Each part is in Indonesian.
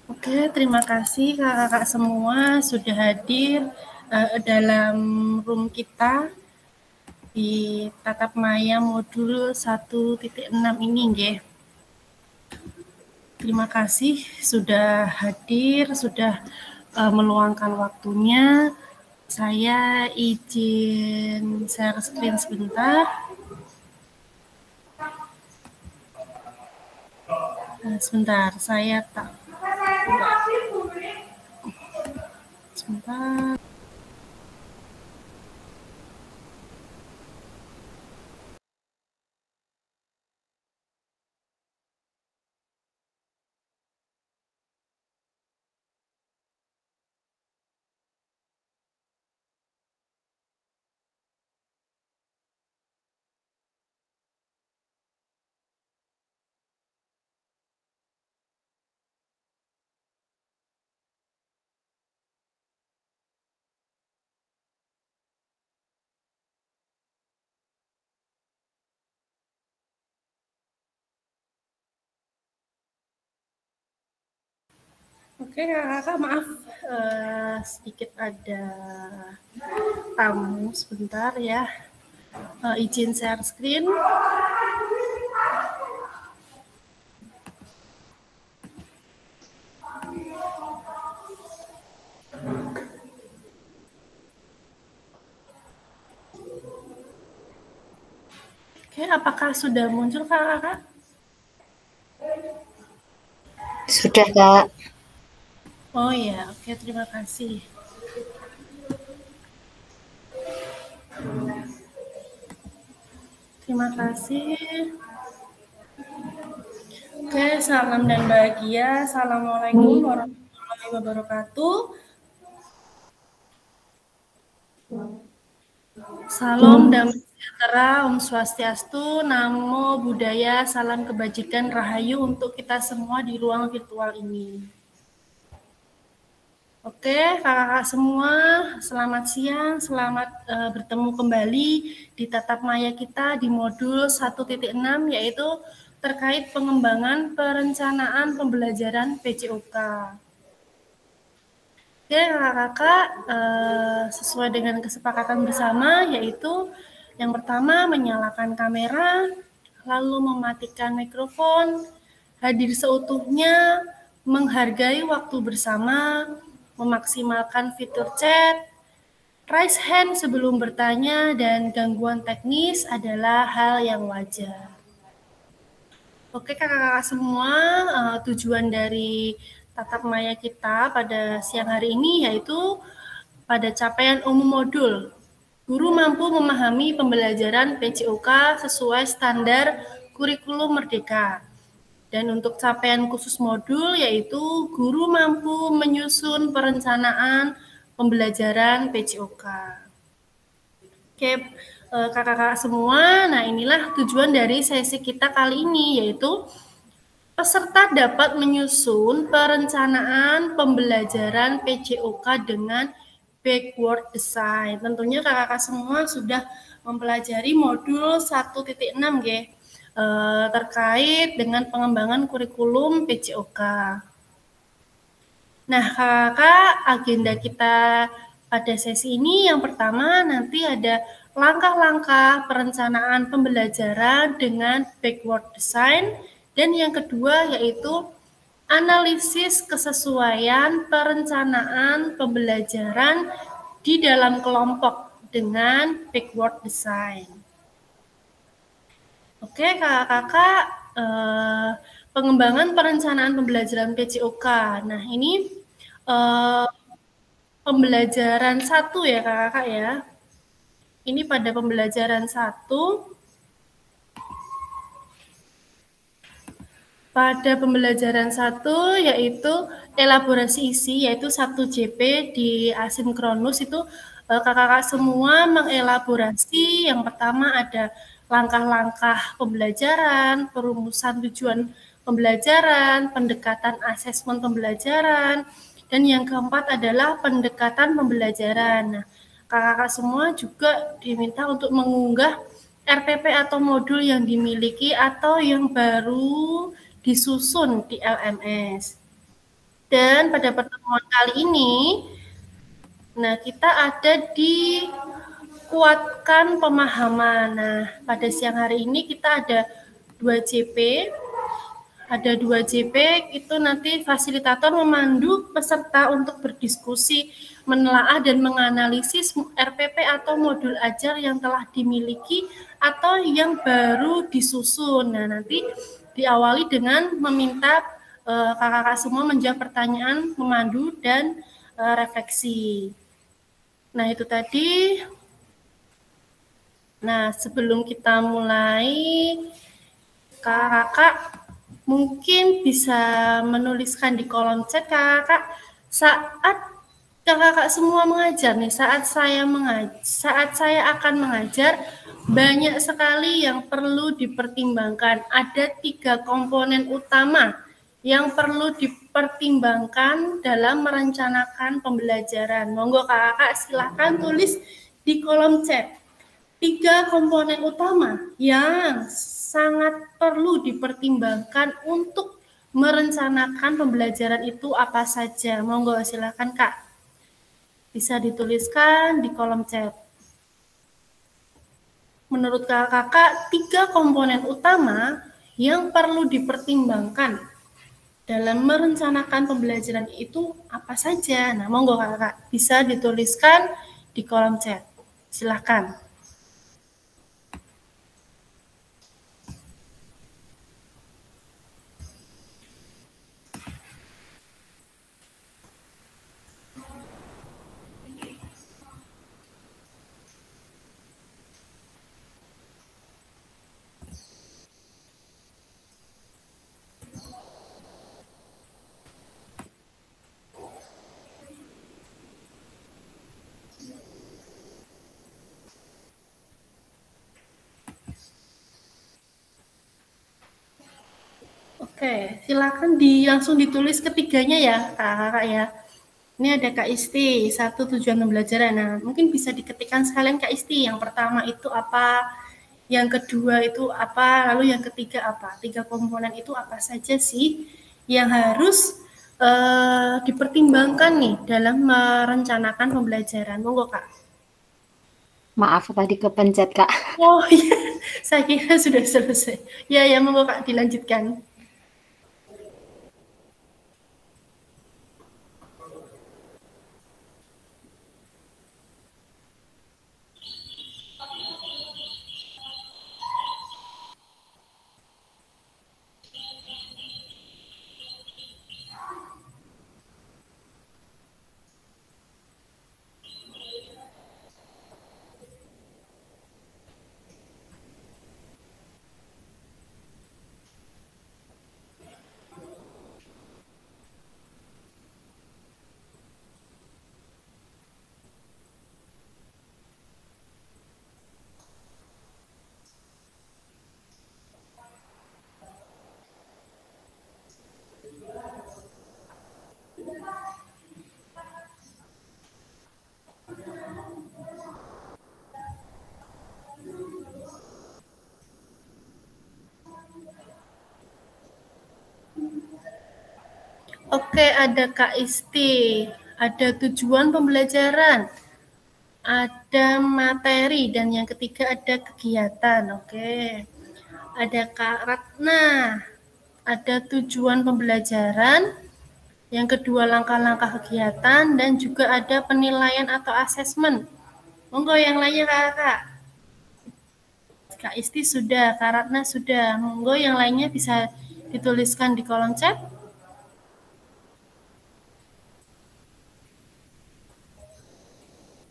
Oke, terima kasih kakak-kakak semua sudah hadir dalam room kita di Tatap Maya modul 1.6 ini, nggih. Terima kasih sudah hadir, sudah meluangkan waktunya. Saya izin share screen sebentar. Sebentar, saya tak. Sebentar. Oke, kakak maaf sedikit ada tamu sebentar ya. Izin share screen. Oke, apakah sudah muncul kakak? Sudah, Kak. Oh ya, oke, terima kasih. Terima kasih. Oke, salam dan bahagia. Assalamualaikum warahmatullahi wabarakatuh. Salam damai sejahtera, Om Swastiastu, Namo Buddhaya, salam kebajikan, rahayu untuk kita semua di ruang virtual ini. Oke, kakak-kakak semua, selamat siang, selamat bertemu kembali di Tatap Maya kita di modul 1.6, yaitu terkait pengembangan perencanaan pembelajaran PJOK. Oke, kakak-kakak, sesuai dengan kesepakatan bersama, yaitu yang pertama menyalakan kamera, lalu mematikan mikrofon, hadir seutuhnya, menghargai waktu bersama, memaksimalkan fitur chat, raise hand sebelum bertanya, dan gangguan teknis adalah hal yang wajar. Oke, kakak-kakak semua, tujuan dari Tatap Maya kita pada siang hari ini yaitu pada capaian umum modul. Guru mampu memahami pembelajaran PJOK sesuai standar kurikulum merdeka. Dan untuk capaian khusus modul yaitu guru mampu menyusun perencanaan pembelajaran PJOK. Oke, kakak-kakak semua, nah inilah tujuan dari sesi kita kali ini, yaitu peserta dapat menyusun perencanaan pembelajaran PJOK dengan backward design. Tentunya kakak-kakak semua sudah mempelajari modul 1.6 terkait dengan pengembangan kurikulum PJOK. Nah, kakak, agenda kita pada sesi ini yang pertama nanti ada langkah-langkah perencanaan pembelajaran dengan backward design, dan yang kedua yaitu analisis kesesuaian perencanaan pembelajaran di dalam kelompok dengan backward design. Oke, kakak-kakak, pengembangan perencanaan pembelajaran PJOK. Nah, ini pembelajaran 1 ya kakak-kakak ya. Ini pada pembelajaran 1. Pada pembelajaran 1 yaitu elaborasi isi, yaitu 1 JP di asinkronus itu kakak-kakak semua mengelaborasi. Yang pertama ada langkah-langkah pembelajaran, perumusan tujuan pembelajaran, pendekatan asesmen pembelajaran, dan yang keempat adalah pendekatan pembelajaran. Nah, kakak-kakak semua juga diminta untuk mengunggah RPP atau modul yang dimiliki atau yang baru disusun di LMS. Dan pada pertemuan kali ini, nah kita ada di kuatkan pemahaman. Nah, pada siang hari ini kita ada 2 JP. Ada 2 JP, itu nanti fasilitator memandu peserta untuk berdiskusi, menelaah dan menganalisis RPP atau modul ajar yang telah dimiliki atau yang baru disusun. Nah, nanti diawali dengan meminta kakak-kakak semua menjawab pertanyaan, memandu, dan refleksi. Nah, itu tadi. Nah, sebelum kita mulai, kakak mungkin bisa menuliskan di kolom chat kakak saat kakak semua mengajar nih, saat saya akan mengajar, banyak sekali yang perlu dipertimbangkan. Ada 3 komponen utama yang perlu dipertimbangkan dalam merencanakan pembelajaran. Monggo kakak silahkan tulis di kolom chat. 3 komponen utama yang sangat perlu dipertimbangkan untuk merencanakan pembelajaran itu apa saja. Monggo silakan Kak. Bisa dituliskan di kolom chat. Menurut kakak, 3 komponen utama yang perlu dipertimbangkan dalam merencanakan pembelajaran itu apa saja. Nah, monggo kakak bisa dituliskan di kolom chat. Silakan. Oke, silakan langsung ditulis ketiganya ya, kakak ya. Ini ada Kak Isti, 1 tujuan pembelajaran. Nah, mungkin bisa diketikkan sekalian Kak Isti. Yang pertama itu apa, yang kedua itu apa, lalu yang ketiga apa. 3 komponen itu apa saja sih yang harus dipertimbangkan nih dalam merencanakan pembelajaran. Monggo Kak. Maaf tadi kepencet, Kak. Oh iya, saya kira sudah selesai. Ya, monggo Kak dilanjutkan. Oke, ada Kak Isti, ada tujuan pembelajaran, ada materi, dan yang ketiga ada kegiatan. Oke, ada Kak Ratna, ada tujuan pembelajaran, yang kedua langkah-langkah kegiatan, dan juga ada penilaian atau asesmen. Monggo yang lainnya kakak. Kak Isti sudah, Kak Ratna sudah. Monggo yang lainnya bisa dituliskan di kolom chat.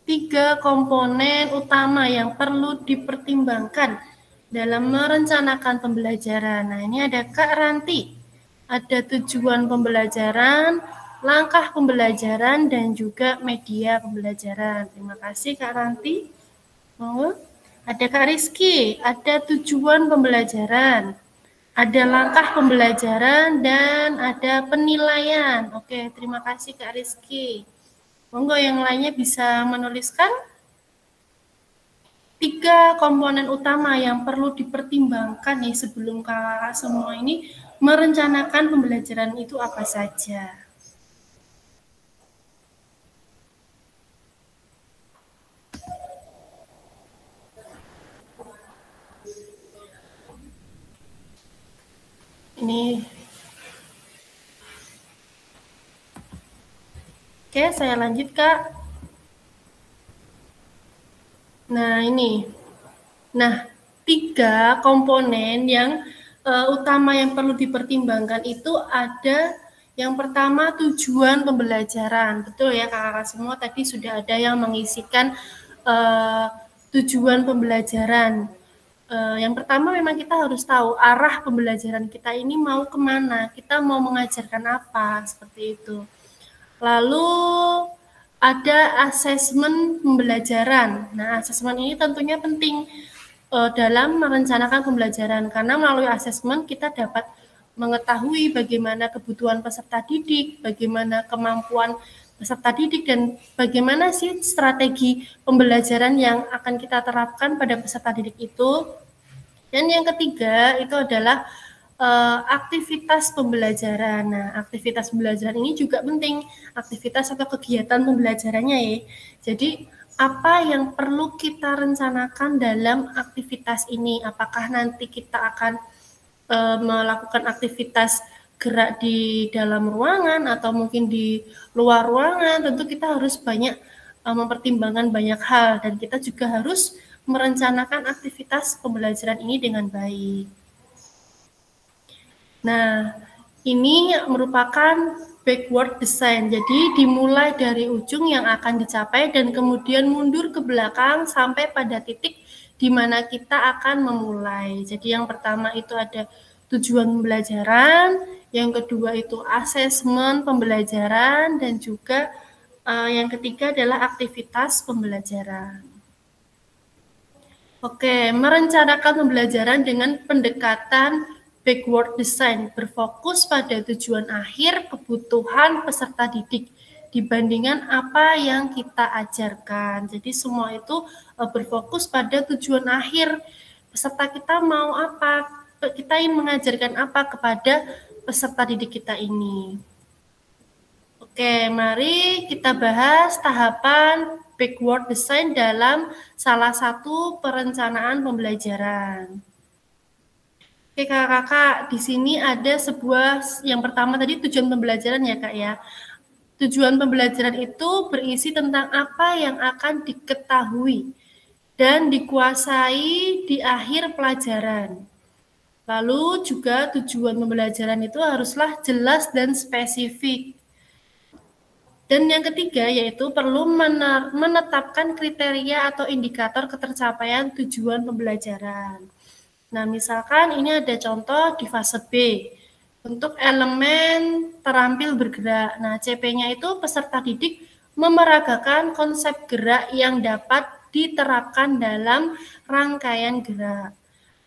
3 komponen utama yang perlu dipertimbangkan dalam merencanakan pembelajaran. Nah, ini ada Kak Ranti. Ada tujuan pembelajaran, langkah pembelajaran, dan juga media pembelajaran. Terima kasih Kak Ranti. Ada Kak Rizky, ada tujuan pembelajaran, ada langkah pembelajaran, dan ada penilaian. Oke, terima kasih Kak Rizky. Monggo yang lainnya bisa menuliskan 3 komponen utama yang perlu dipertimbangkan nih sebelum kakak semua ini merencanakan pembelajaran itu apa saja. nih. Oke, saya lanjut, Kak. Nah, ini. Nah, 3 komponen yang utama yang perlu dipertimbangkan itu ada yang pertama tujuan pembelajaran. Betul ya kakak-kakak semua, tadi sudah ada yang mengisikan tujuan pembelajaran. Yang pertama memang kita harus tahu arah pembelajaran kita ini mau kemana, kita mau mengajarkan apa, seperti itu. Lalu ada asesmen pembelajaran. Nah, asesmen ini tentunya penting dalam merencanakan pembelajaran, karena melalui asesmen kita dapat mengetahui bagaimana kebutuhan peserta didik, bagaimana kemampuan peserta didik, dan bagaimana sih strategi pembelajaran yang akan kita terapkan pada peserta didik itu. Dan yang ketiga itu adalah aktivitas pembelajaran. Nah, aktivitas pembelajaran ini juga penting, aktivitas atau kegiatan pembelajarannya ya. Jadi apa yang perlu kita rencanakan dalam aktivitas ini? Apakah nanti kita akan melakukan aktivitas gerak di dalam ruangan atau mungkin di luar ruangan? Tentu kita harus banyak mempertimbangkan banyak hal, dan kita juga harus merencanakan aktivitas pembelajaran ini dengan baik. Nah, ini merupakan backward design. Jadi dimulai dari ujung yang akan dicapai dan kemudian mundur ke belakang sampai pada titik di mana kita akan memulai. Jadi yang pertama itu ada tujuan pembelajaran, yang kedua itu asesmen pembelajaran, dan juga yang ketiga adalah aktivitas pembelajaran. Oke, merencanakan pembelajaran dengan pendekatan backward design berfokus pada tujuan akhir kebutuhan peserta didik dibandingkan apa yang kita ajarkan. Jadi semua itu berfokus pada tujuan akhir peserta kita mau apa, kita ingin mengajarkan apa kepada peserta didik kita ini. Oke, mari kita bahas tahapan backward design dalam salah satu perencanaan pembelajaran. Oke kakak-kakak, di sini ada sebuah, yang pertama tadi tujuan pembelajaran ya kak ya. Tujuan pembelajaran itu berisi tentang apa yang akan diketahui dan dikuasai di akhir pelajaran. Lalu juga tujuan pembelajaran itu haruslah jelas dan spesifik. Dan yang ketiga yaitu perlu menetapkan kriteria atau indikator ketercapaian tujuan pembelajaran. Nah, misalkan ini ada contoh di fase B. Untuk elemen terampil bergerak. Nah, CP-nya itu peserta didik memeragakan konsep gerak yang dapat diterapkan dalam rangkaian gerak.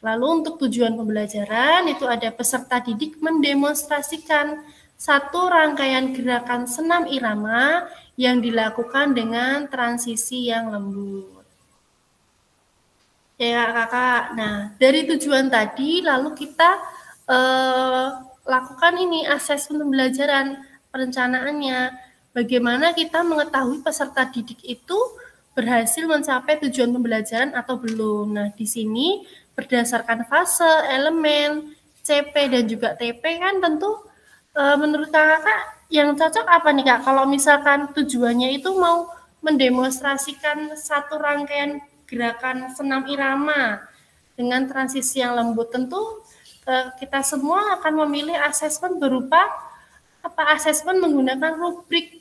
Lalu untuk tujuan pembelajaran itu ada peserta didik mendemonstrasikan satu rangkaian gerakan senam irama yang dilakukan dengan transisi yang lembut. Ya kakak, nah dari tujuan tadi lalu kita lakukan ini asesmen pembelajaran, perencanaannya. Bagaimana kita mengetahui peserta didik itu berhasil mencapai tujuan pembelajaran atau belum. Nah di sini berdasarkan fase, elemen, CP dan juga TP kan tentu menurut kakak yang cocok apa nih kak? Kalau misalkan tujuannya itu mau mendemonstrasikan satu rangkaian gerakan senam irama dengan transisi yang lembut, tentu kita semua akan memilih asesmen berupa asesmen menggunakan rubrik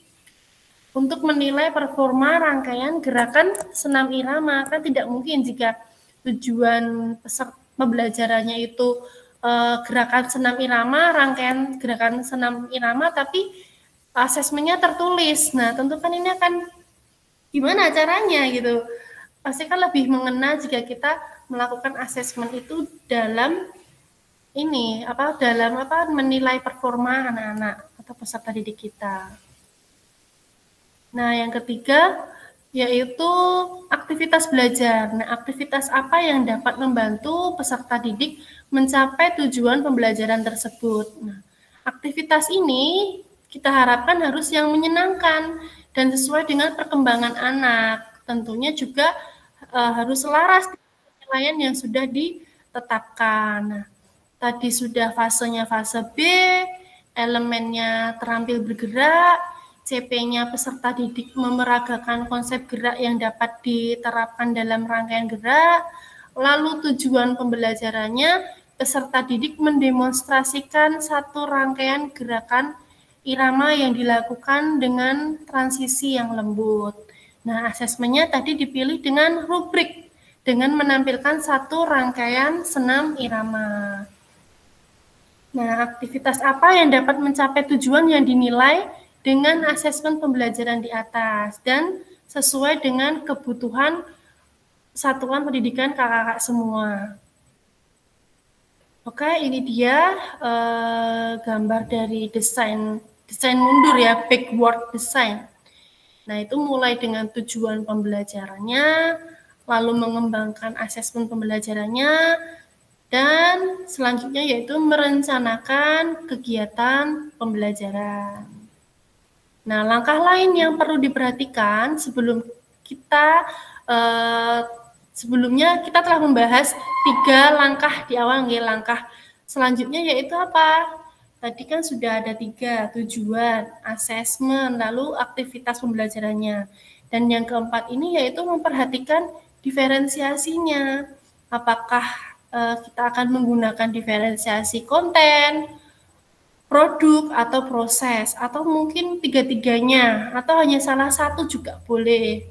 untuk menilai performa rangkaian gerakan senam irama. Kan tidak mungkin jika tujuan peserta pembelajarannya itu gerakan senam irama, rangkaian gerakan senam irama, tapi asesmennya tertulis. Nah, tentu kan ini akan gimana caranya gitu. Pasti kan lebih mengena jika kita melakukan asesmen itu dalam ini dalam menilai performa anak-anak atau peserta didik kita. Nah, yang ketiga yaitu aktivitas belajar. Nah, aktivitas apa yang dapat membantu peserta didik mencapai tujuan pembelajaran tersebut. Nah, aktivitas ini kita harapkan harus yang menyenangkan dan sesuai dengan perkembangan anak. Tentunya juga harus selaras dengan penilaian yang sudah ditetapkan. Nah, Tadi sudah fasenya fase B, elemennya terampil bergerak, CP-nya peserta didik memeragakan konsep gerak yang dapat diterapkan dalam rangkaian gerak, lalu tujuan pembelajarannya, peserta didik mendemonstrasikan satu rangkaian gerakan irama yang dilakukan dengan transisi yang lembut. Nah, asesmennya tadi dipilih dengan rubrik, dengan menampilkan satu rangkaian senam irama. Nah, aktivitas apa yang dapat mencapai tujuan yang dinilai dengan asesmen pembelajaran di atas dan sesuai dengan kebutuhan satuan pendidikan kakak-kakak semua. Oke, ini dia gambar dari desain mundur ya, backward design. Nah, itu mulai dengan tujuan pembelajarannya, lalu mengembangkan asesmen pembelajarannya, dan selanjutnya yaitu merencanakan kegiatan pembelajaran. Nah, langkah lain yang perlu diperhatikan sebelum kita sebelumnya kita telah membahas 3 langkah di awal. Langkah selanjutnya yaitu apa? Tadi kan sudah ada 3, tujuan, asesmen, lalu aktivitas pembelajarannya. Dan yang keempat ini yaitu memperhatikan diferensiasinya. Apakah kita akan menggunakan diferensiasi konten, produk, atau proses, atau mungkin tiga-tiganya, atau hanya salah satu juga boleh.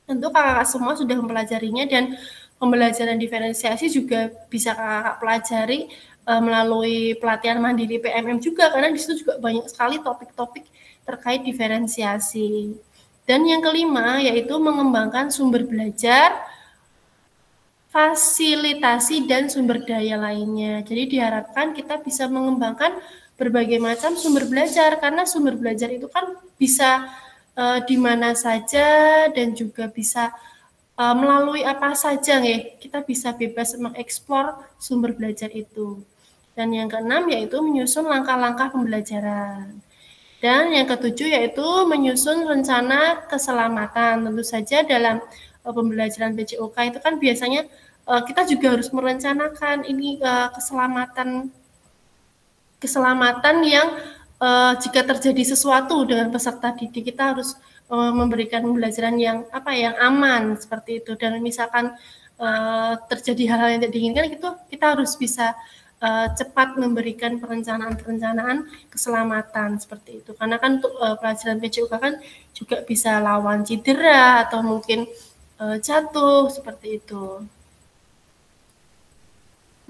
Tentu kakak-kakak semua sudah mempelajarinya, dan pembelajaran diferensiasi juga bisa kakak pelajari melalui pelatihan mandiri PMM juga, karena di situ juga banyak sekali topik-topik terkait diferensiasi. Dan yang kelima yaitu mengembangkan sumber belajar, fasilitasi, dan sumber daya lainnya. Jadi diharapkan kita bisa mengembangkan berbagai macam sumber belajar, karena sumber belajar itu kan bisa di mana saja dan juga bisa melalui apa saja ya, kita bisa bebas mengeksplor sumber belajar itu. Dan yang keenam yaitu menyusun langkah-langkah pembelajaran. Dan yang ketujuh yaitu menyusun rencana keselamatan. Tentu saja dalam pembelajaran PJOK itu kan biasanya kita juga harus merencanakan ini keselamatan yang jika terjadi sesuatu dengan peserta didik, kita harus memberikan pembelajaran yang aman seperti itu. Dan misalkan terjadi hal-hal yang tidak diinginkan, itu kita harus bisa cepat memberikan perencanaan keselamatan seperti itu. Karena kan untuk pelajaran PJOK kan juga bisa lawan cedera atau mungkin jatuh seperti itu.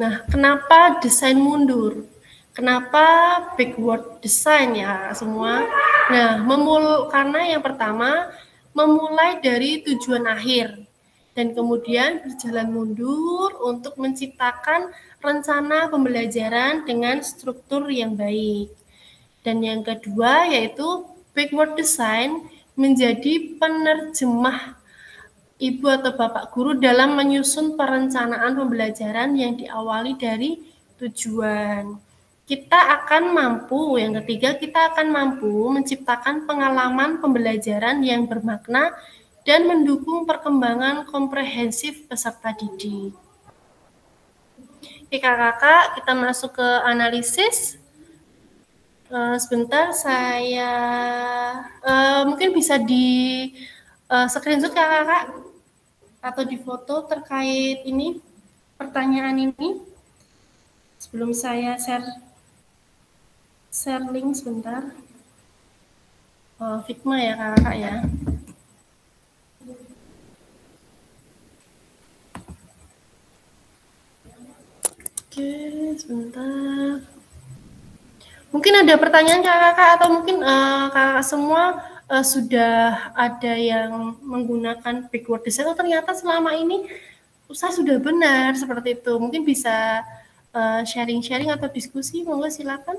Nah, kenapa desain mundur? Kenapa backward design ya semua? Nah, karena yang pertama memulai dari tujuan akhir dan kemudian berjalan mundur untuk menciptakan rencana pembelajaran dengan struktur yang baik. Dan yang kedua yaitu backward design menjadi penerjemah ibu atau bapak guru dalam menyusun perencanaan pembelajaran yang diawali dari tujuan. Yang ketiga, kita akan mampu menciptakan pengalaman pembelajaran yang bermakna dan mendukung perkembangan komprehensif peserta didik. Oke kakak, kita masuk ke analisis. Sebentar, saya mungkin bisa di screenshot kakak atau di foto terkait ini pertanyaan ini sebelum saya share link sebentar. Figma ya kakak ya. Oke, sebentar. Mungkin ada pertanyaan kakak atau mungkin kakak semua sudah ada yang menggunakan backward design atau ternyata selama ini usaha sudah benar seperti itu. Mungkin bisa sharing-sharing atau diskusi, monggo silakan.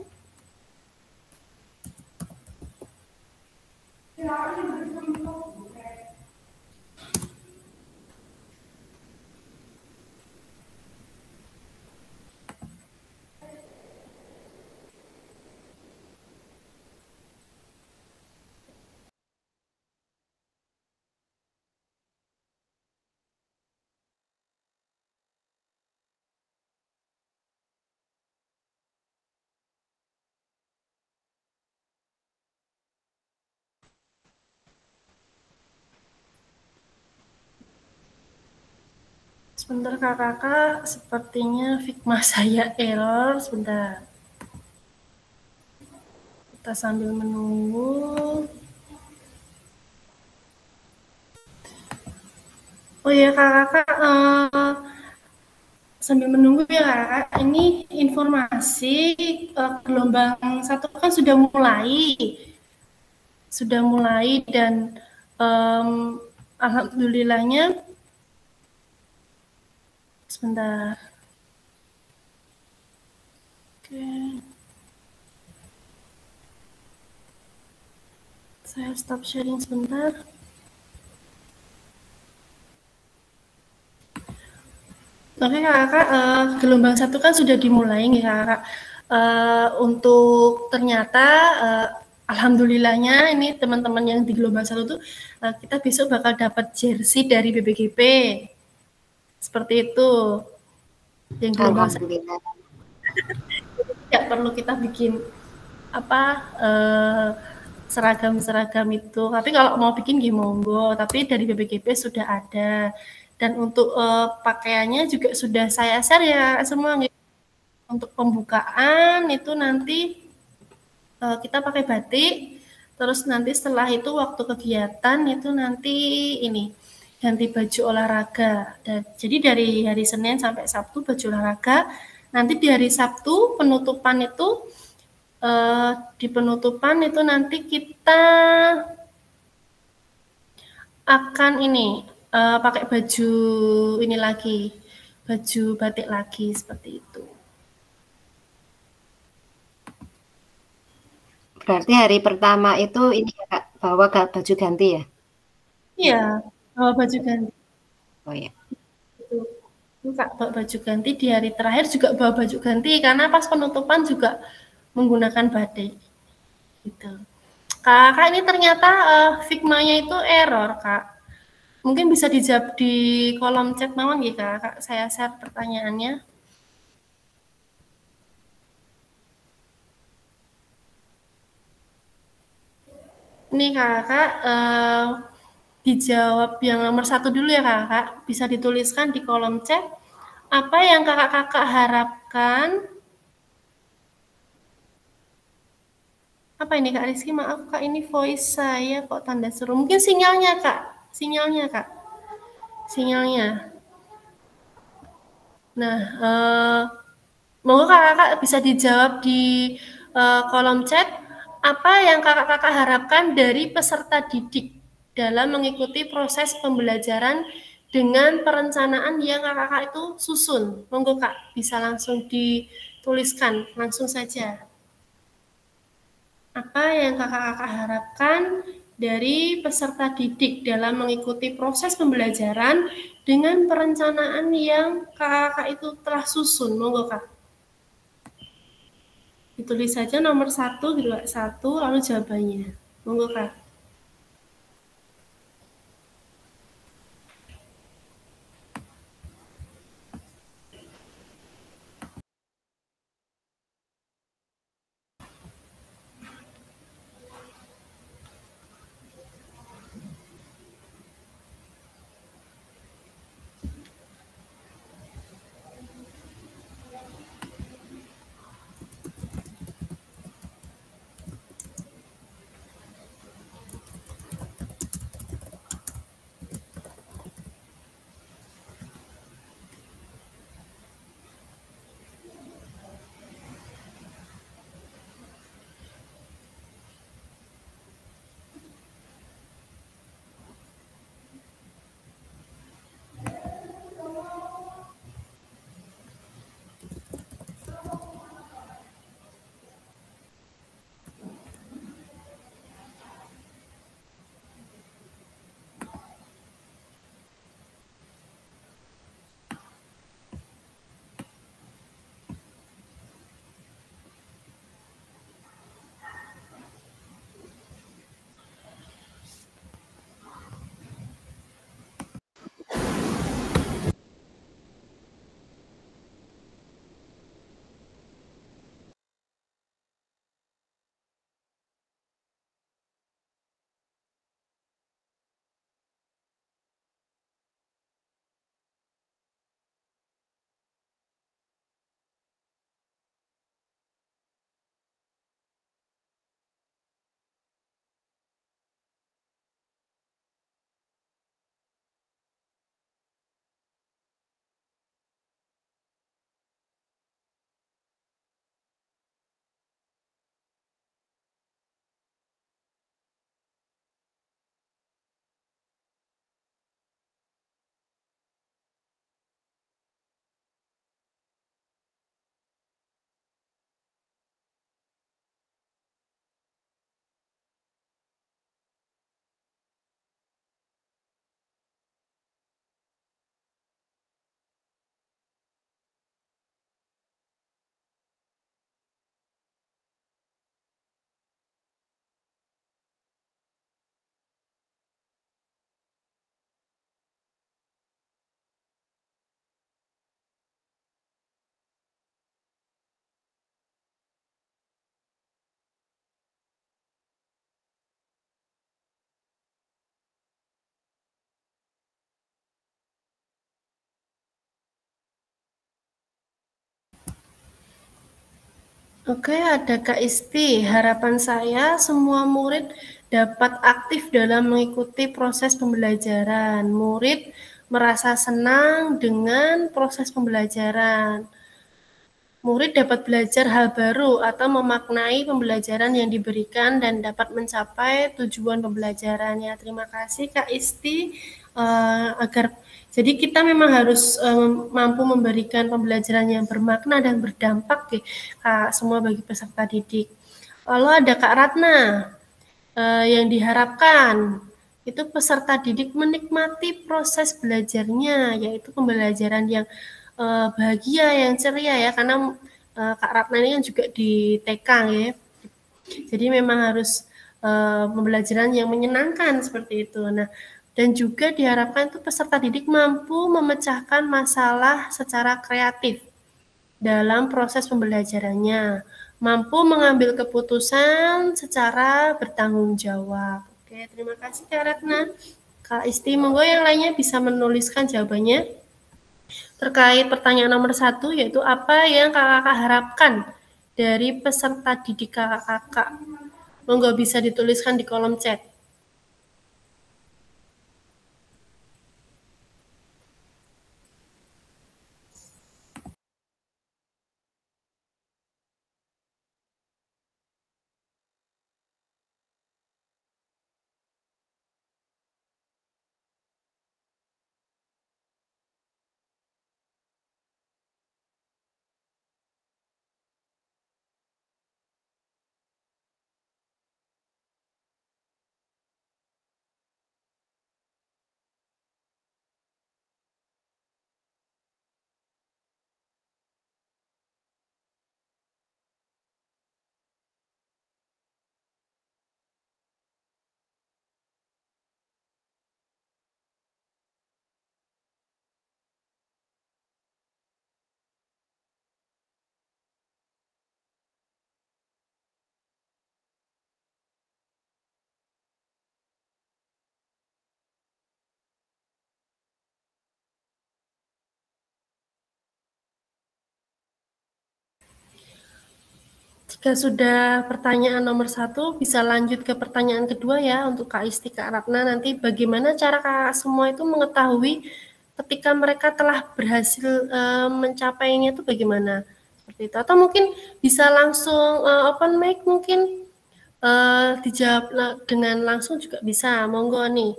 Sebentar kakak, sepertinya Figma saya error. Sebentar. Kita sambil menunggu. Oh ya kakak, sambil menunggu ya kakak, ini informasi gelombang 1 kan sudah mulai dan alhamdulillahnya sebentar. Oke. Saya stop sharing sebentar. Oke kakak, gelombang 1 kan sudah dimulai nih kakak. Untuk ternyata alhamdulillahnya ini teman-teman yang di gelombang 1 tuh kita besok bakal dapat jersey dari BPGP. Seperti itu. Yang gelombang 1 Alhamdulillah. tidak perlu kita bikin apa seragam-seragam itu. Tapi kalau mau bikin gih monggo, tapi dari BPGP sudah ada. Dan untuk pakaiannya juga sudah saya share ya semua. Untuk pembukaan itu nanti kita pakai batik, terus nanti setelah itu waktu kegiatan itu nanti ini ganti baju olahraga. Dan jadi dari hari Senin sampai Sabtu baju olahraga. Nanti di hari Sabtu penutupan itu di penutupan itu nanti kita akan ini pakai baju ini lagi, baju batik lagi seperti itu. Berarti hari pertama itu ini ya Kak, bawa baju ganti ya? Iya, bawa baju ganti. Oh ya. Itu Kak bawa baju ganti, di hari terakhir juga bawa baju ganti karena pas penutupan juga menggunakan batik. Gitu. Kak ini ternyata Figma-nya itu error, Kak. Mungkin bisa dijawab di kolom chat mawon ya, Kak. Saya share pertanyaannya. Ini Kakak dijawab yang nomor 1 dulu ya Kakak. Bisa dituliskan di kolom chat apa yang kakak-kakak harapkan. Apa ini Kak Rizky? Maaf Kak, ini voice saya kok tanda seru. Mungkin sinyalnya Kak. Sinyalnya Kak. Sinyalnya. Nah, monggo kakak-kakak bisa dijawab di kolom chat apa yang kakak-kakak harapkan dari peserta didik dalam mengikuti proses pembelajaran dengan perencanaan yang kakak-kakak itu susun. Monggo Kak, bisa langsung dituliskan, langsung saja. Apa yang kakak-kakak harapkan dari peserta didik dalam mengikuti proses pembelajaran dengan perencanaan yang kakak-kakak itu telah susun. Monggo Kak. Ditulis saja nomor 1, 2, 1, lalu jawabannya. Monggo Kak. Oke, ada Kak Isti. Harapan saya semua murid dapat aktif dalam mengikuti proses pembelajaran. Murid merasa senang dengan proses pembelajaran. Murid dapat belajar hal baru atau memaknai pembelajaran yang diberikan dan dapat mencapai tujuan pembelajarannya. Terima kasih Kak Isti. Jadi kita memang harus mampu memberikan pembelajaran yang bermakna dan berdampak Kak, semua bagi peserta didik. Lalu ada Kak Ratna yang diharapkan itu peserta didik menikmati proses belajarnya, yaitu pembelajaran yang bahagia, yang ceria ya, karena Kak Ratna ini kan juga di TK ya. Jadi memang harus pembelajaran yang menyenangkan seperti itu. Nah, dan juga diharapkan itu peserta didik mampu memecahkan masalah secara kreatif dalam proses pembelajarannya, mampu mengambil keputusan secara bertanggung jawab. Oke, terima kasih Kak Ratna. Kak Isti, monggo yang lainnya bisa menuliskan jawabannya terkait pertanyaan nomor 1, yaitu apa yang kakak harapkan dari peserta didik kakak-kakak. Monggo bisa dituliskan di kolom chat. Jika sudah pertanyaan nomor 1, bisa lanjut ke pertanyaan kedua ya untuk Kak Isti, Kak Ratna. Nanti bagaimana cara kakak semua itu mengetahui ketika mereka telah berhasil mencapainya itu bagaimana? Seperti itu. Atau mungkin bisa langsung open mic mungkin dijawab dengan langsung juga bisa. Monggo nih.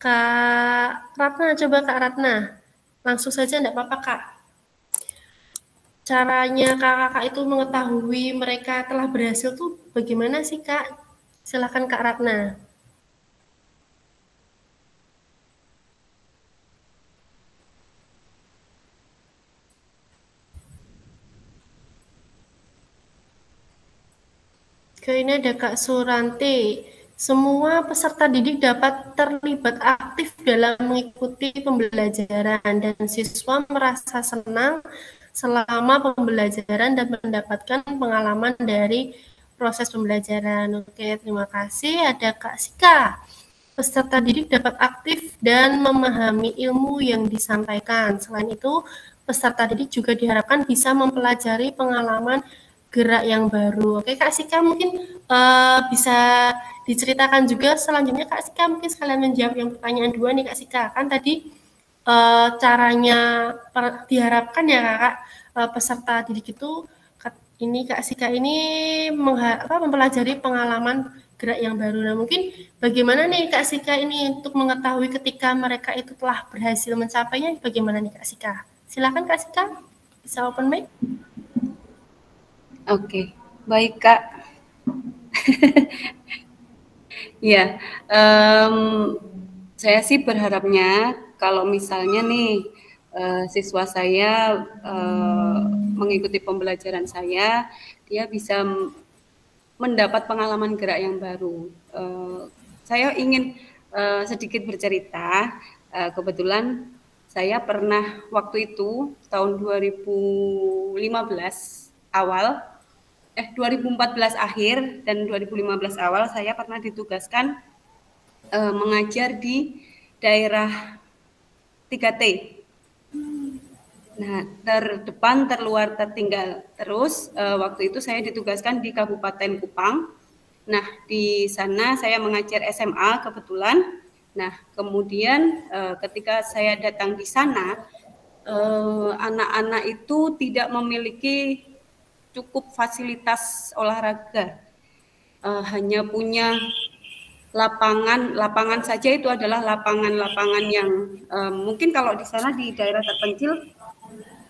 Kak Ratna, coba Kak Ratna. Langsung saja enggak apa-apa Kak. Caranya kakak itu mengetahui mereka telah berhasil tuh bagaimana sih Kak? Silakan Kak Ratna. Ini ada Kak Suranti. Semua peserta didik dapat terlibat aktif dalam mengikuti pembelajaran dan siswa merasa senang selama pembelajaran dan mendapatkan pengalaman dari proses pembelajaran. Oke, terima kasih. Ada Kak Sika. Peserta didik dapat aktif dan memahami ilmu yang disampaikan. Selain itu, peserta didik juga diharapkan bisa mempelajari pengalaman gerak yang baru. Oke, Kak Sika mungkin bisa diceritakan juga selanjutnya Kak Sika mungkin sekalian menjawab yang pertanyaan 2 nih Kak Sika. Kan tadi caranya diharapkan ya Kakak peserta didik itu ini Kak Sika ini mempelajari pengalaman gerak yang baru. Nah, mungkin bagaimana nih Kak Sika ini untuk mengetahui ketika mereka itu telah berhasil mencapainya, bagaimana nih Kak Sika? Silakan Kak Sika, bisa open mic. Oke, baik Kak. Ya, saya sih berharapnya kalau misalnya nih siswa saya mengikuti pembelajaran saya, dia bisa mendapat pengalaman gerak yang baru. Saya ingin sedikit bercerita. Kebetulan saya pernah waktu itu tahun 2015 awal, 2014 akhir dan 2015 awal saya pernah ditugaskan mengajar di daerah 3T. Nah, terdepan, terluar, tertinggal. Terus waktu itu saya ditugaskan di Kabupaten Kupang. Nah, di sana saya mengajar SMA kebetulan. Nah, kemudian ketika saya datang di sana, anak-anak itu tidak memiliki cukup fasilitas olahraga. Hanya punya lapangan saja, itu adalah lapangan-lapangan yang mungkin kalau di sana di daerah terpencil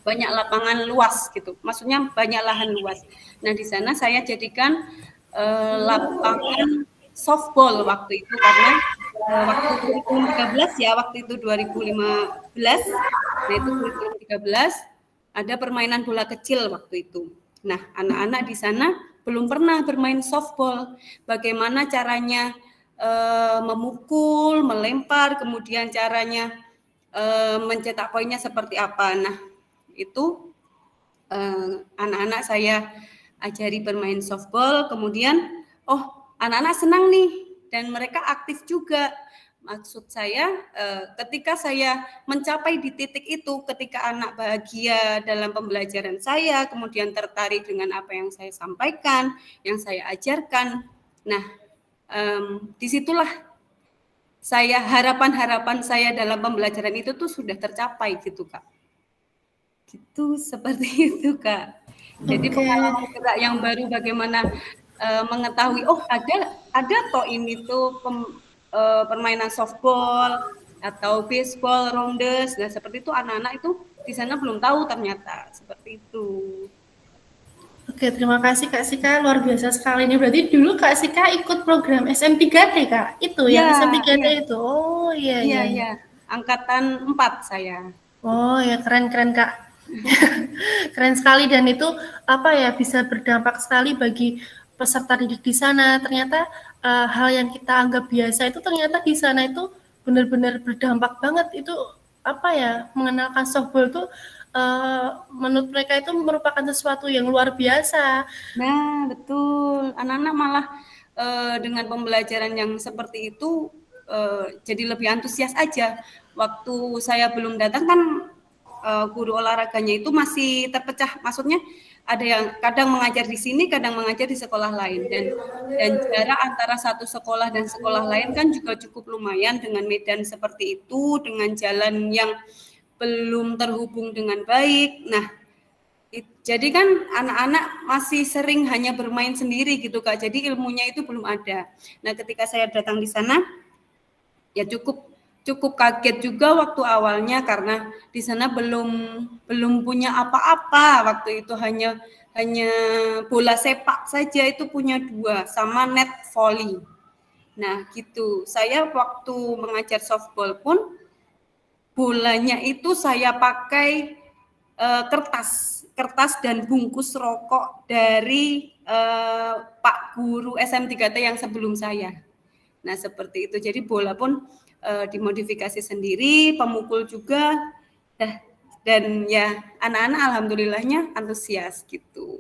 banyak lapangan luas gitu, maksudnya banyak lahan luas. Nah, di sana saya jadikan lapangan softball waktu itu, karena waktu 2013 ya, waktu itu 2015, nah itu 2013 ada permainan bola kecil waktu itu. Nah, anak-anak di sana belum pernah bermain softball. Bagaimana caranya memukul, melempar, kemudian caranya mencetak poinnya seperti apa. Nah, itu anak-anak saya ajari bermain softball, kemudian anak-anak senang nih dan mereka aktif juga. Maksud saya ketika saya mencapai di titik itu, ketika anak bahagia dalam pembelajaran saya, kemudian tertarik dengan apa yang saya sampaikan, yang saya ajarkan. Nah, disitulah harapan-harapan saya dalam pembelajaran itu tuh sudah tercapai gitu, Kak. Gitu, seperti itu, Kak. Jadi pengalaman gerak yang baru, bagaimana mengetahui ada toh ini tuh permainan softball atau baseball, rounders. Nah, seperti itu anak-anak itu di sana belum tahu ternyata, seperti itu. Oke, terima kasih Kak Sika, luar biasa sekali ini. Berarti dulu Kak Sika ikut program SM3T, Kak? Itu ya, SM3T iya. Itu. Oh iya. Iya. Angkatan 4 saya. Oh ya, keren Kak. Keren sekali, dan itu bisa berdampak sekali bagi peserta didik di sana. Ternyata hal yang kita anggap biasa itu ternyata di sana itu benar-benar berdampak banget. Itu mengenalkan softball itu menurut mereka itu merupakan sesuatu yang luar biasa. Nah, betul. Anak-anak malah dengan pembelajaran yang seperti itu jadi lebih antusias aja. Waktu saya belum datang kan guru olahraganya itu masih terpecah, maksudnya ada yang kadang mengajar di sini, kadang mengajar di sekolah lain, dan jarak antara satu sekolah dan sekolah lain kan juga cukup lumayan, dengan medan seperti itu, dengan jalan yang belum terhubung dengan baik. Nah, jadi kan anak-anak masih sering hanya bermain sendiri gitu, Kak. Jadi ilmunya itu belum ada. Nah, ketika saya datang di sana ya cukup kaget juga waktu awalnya, karena di sana belum punya apa-apa. Waktu itu hanya bola sepak saja, itu punya 2 sama net volley. Nah, gitu. Saya waktu mengajar softball pun bolanya itu saya pakai kertas dan bungkus rokok dari Pak Guru SM3T yang sebelum saya. Nah, seperti itu. Jadi bola pun dimodifikasi sendiri, pemukul juga, dan ya anak-anak alhamdulillahnya antusias gitu.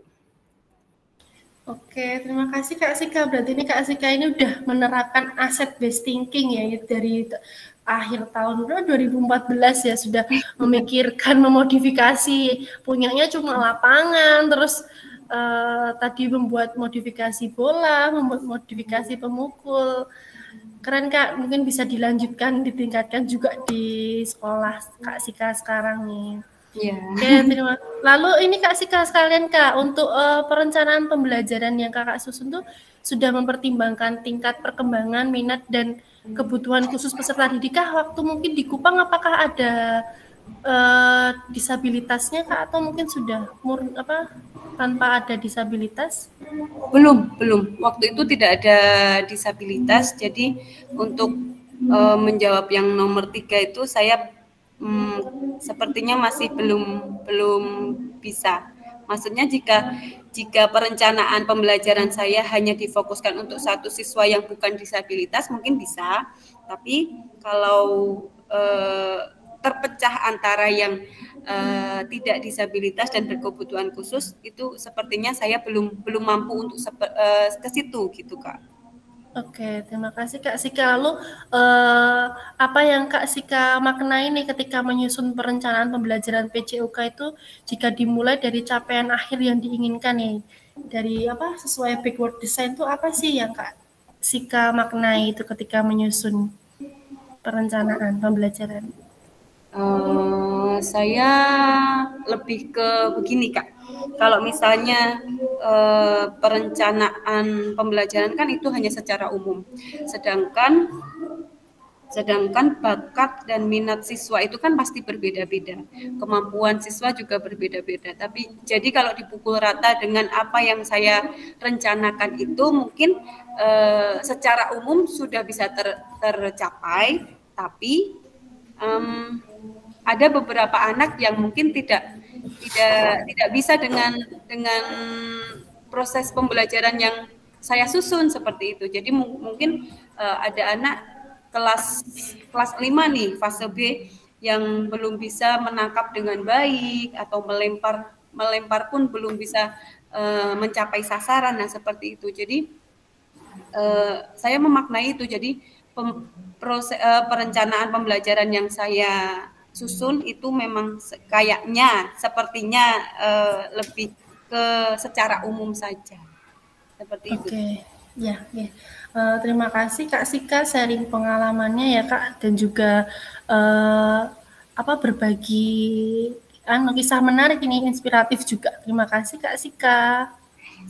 Oke, terima kasih Kak Sika. Berarti ini Kak Sika ini udah menerapkan asset based thinking ya, dari akhir tahun 2014 ya, sudah memikirkan memodifikasi, punyanya cuma lapangan, terus tadi membuat modifikasi bola, membuat modifikasi pemukul. Keren Kak, mungkin bisa dilanjutkan, ditingkatkan juga di sekolah Kak Sika sekarang nih. Iya. Oke, terima. Lalu ini Kak Sika sekalian Kak, untuk perencanaan pembelajaran yang Kakak susun tuh sudah mempertimbangkan tingkat perkembangan, minat, dan kebutuhan khusus peserta didik kah? Waktu mungkin di Kupang apakah ada disabilitasnya Kak, atau mungkin sudah tanpa ada disabilitas? Belum. Waktu itu tidak ada disabilitas. Jadi untuk menjawab yang nomor 3 itu saya sepertinya masih belum bisa. Maksudnya jika perencanaan pembelajaran saya hanya difokuskan untuk satu siswa yang bukan disabilitas mungkin bisa. Tapi kalau terpecah antara yang tidak disabilitas dan berkebutuhan khusus, itu sepertinya saya belum mampu untuk ke situ gitu, Kak. Oke, terima kasih Kak Sika. Lalu apa yang Kak Sika maknai nih ketika menyusun perencanaan pembelajaran PJOK itu jika dimulai dari capaian akhir yang diinginkan nih, dari apa sesuai backward design itu apa sih yang Kak Sika maknai itu ketika menyusun perencanaan pembelajaran? Saya lebih ke begini Kak, kalau misalnya perencanaan pembelajaran kan itu hanya secara umum, sedangkan bakat dan minat siswa itu kan pasti berbeda-beda, kemampuan siswa juga berbeda-beda. Tapi jadi kalau dipukul rata dengan apa yang saya rencanakan itu mungkin secara umum sudah bisa tercapai, tapi ada beberapa anak yang mungkin tidak bisa dengan proses pembelajaran yang saya susun seperti itu. Jadi mungkin ada anak kelas 5 nih, fase B, yang belum bisa menangkap dengan baik atau melempar pun belum bisa mencapai sasaran. Nah, seperti itu. Jadi saya memaknai itu. Jadi perencanaan pembelajaran yang saya susun itu memang kayaknya sepertinya lebih ke secara umum saja. Seperti itu. Oke. Ya, ya. Terima kasih Kak Sika sharing pengalamannya ya Kak, dan juga berbagi kisah menarik ini, inspiratif juga. Terima kasih Kak Sika.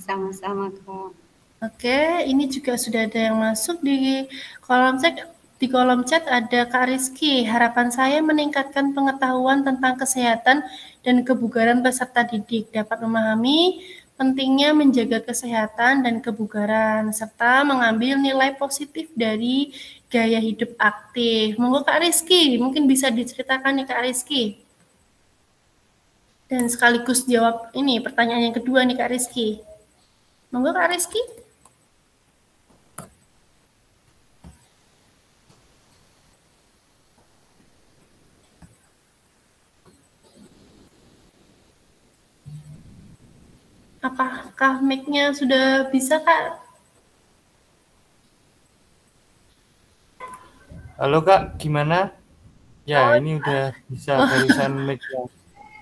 Sama-sama Kak. Oke, ini juga sudah ada yang masuk di kolom chat. Di kolom chat ada Kak Rizky. Harapan saya meningkatkan pengetahuan tentang kesehatan dan kebugaran peserta didik, dapat memahami pentingnya menjaga kesehatan dan kebugaran, serta mengambil nilai positif dari gaya hidup aktif. Monggo Kak Rizky, mungkin bisa diceritakan nih Kak Rizky. Dan sekaligus jawab ini pertanyaan yang kedua nih Kak Rizky. Monggo Kak Rizky. Apakah mic-nya sudah bisa, Kak? Halo Kak, gimana? Ya, ini udah bisa barusan mic-nya.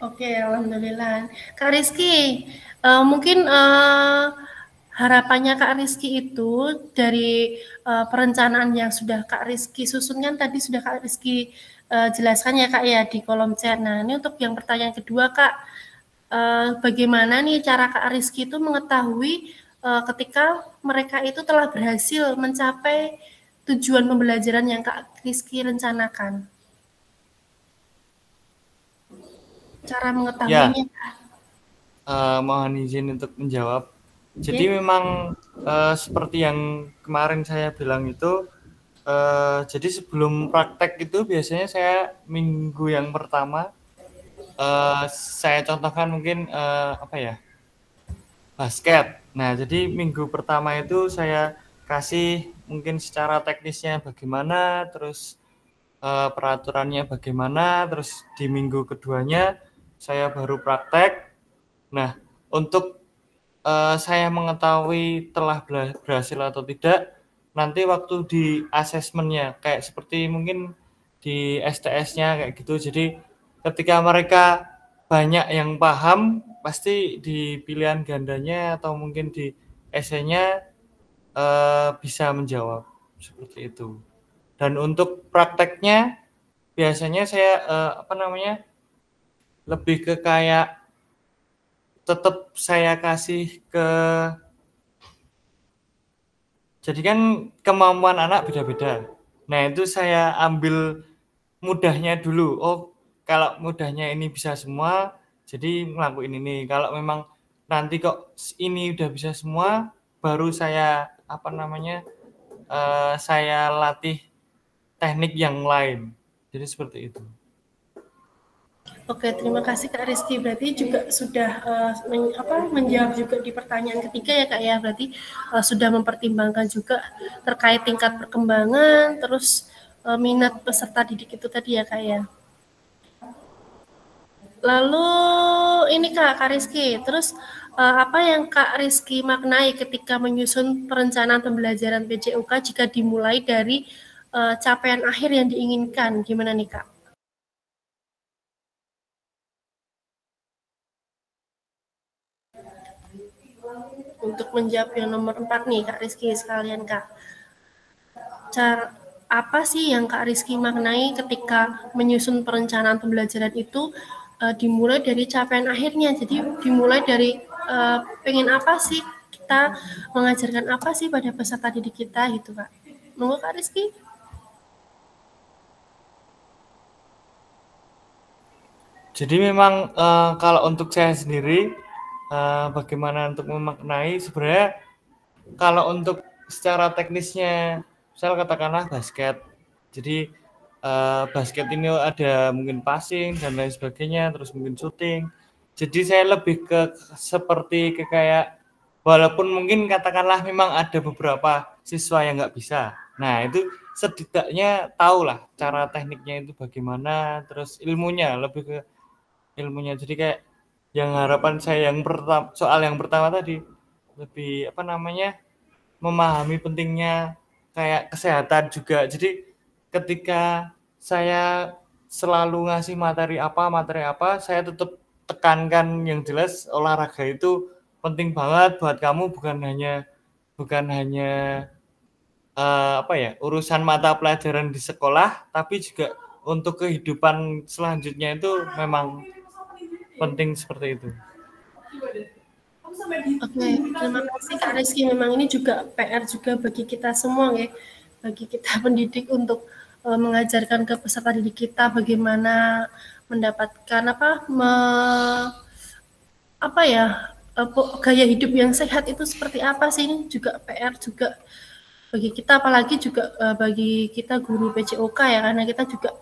Oke, alhamdulillah. Kak Rizky, mungkin harapannya Kak Rizky itu dari perencanaan yang sudah Kak Rizky susunkan tadi sudah Kak Rizky jelaskan ya Kak ya di kolom chat. Nah, ini untuk yang pertanyaan kedua Kak, bagaimana nih cara Kak Rizky itu mengetahui ketika mereka itu telah berhasil mencapai tujuan pembelajaran yang Kak Rizky rencanakan? Cara mengetahuinya? Ya, mohon izin untuk menjawab. Jadi memang seperti yang kemarin saya bilang itu, jadi sebelum praktek itu biasanya saya minggu yang pertama, saya contohkan mungkin basket. Nah, jadi minggu pertama itu saya kasih mungkin secara teknisnya bagaimana, terus peraturannya bagaimana, terus di minggu keduanya saya baru praktek. Nah, untuk saya mengetahui telah berhasil atau tidak, nanti waktu di asesmennya, kayak seperti mungkin di STS-nya kayak gitu. Jadi ketika mereka banyak yang paham, pasti di pilihan gandanya atau mungkin di esainya bisa menjawab seperti itu. Dan untuk prakteknya biasanya saya lebih ke kayak tetap saya kasih ke, jadi kan kemampuan anak beda-beda. Nah, itu saya ambil mudahnya dulu. Oh, kalau mudahnya ini bisa semua, jadi ngelakuin ini. Kalau memang nanti kok ini udah bisa semua, baru saya saya latih teknik yang lain. Jadi seperti itu. Oke, terima kasih Kak Rizky. Berarti juga sudah menjawab juga di pertanyaan ketiga ya Kak ya. Berarti sudah mempertimbangkan juga terkait tingkat perkembangan, terus minat peserta didik itu tadi ya Kak ya. Lalu ini Kak Rizky, terus apa yang Kak Rizky maknai ketika menyusun perencanaan pembelajaran PJOK jika dimulai dari capaian akhir yang diinginkan? Gimana nih Kak? Untuk menjawab yang nomor 4 nih Kak Rizky sekalian Kak. Apa sih yang Kak Rizky maknai ketika menyusun perencanaan pembelajaran itu dimulai dari capaian akhirnya? Jadi dimulai dari pengen apa sih kita, mengajarkan apa sih pada peserta didik kita gitu Kak. Monggo Kak Rizky. Jadi memang kalau untuk saya sendiri bagaimana untuk memaknai, sebenarnya kalau untuk secara teknisnya, misalnya katakanlah basket. Jadi basket ini ada mungkin passing dan lain sebagainya, terus mungkin shooting. Jadi saya lebih ke seperti kayak walaupun mungkin katakanlah memang ada beberapa siswa yang nggak bisa. Nah itu setidaknya tahulah cara tekniknya itu bagaimana, terus ilmunya lebih ke ilmunya. Jadi kayak yang harapan saya yang pertama, soal yang pertama tadi lebih memahami pentingnya kayak kesehatan juga. Jadi ketika saya selalu ngasih materi apa, saya tetap tekankan yang jelas olahraga itu penting banget buat kamu, bukan hanya urusan mata pelajaran di sekolah, tapi juga untuk kehidupan selanjutnya itu memang penting seperti itu. Oke, terima kasih Kak Rizky. Memang ini juga PR juga bagi kita semua ya, bagi kita pendidik untuk mengajarkan ke peserta didik kita bagaimana mendapatkan gaya hidup yang sehat itu seperti apa sih. Ini juga PR juga bagi kita, apalagi juga bagi kita guru PJOK ya, karena kita juga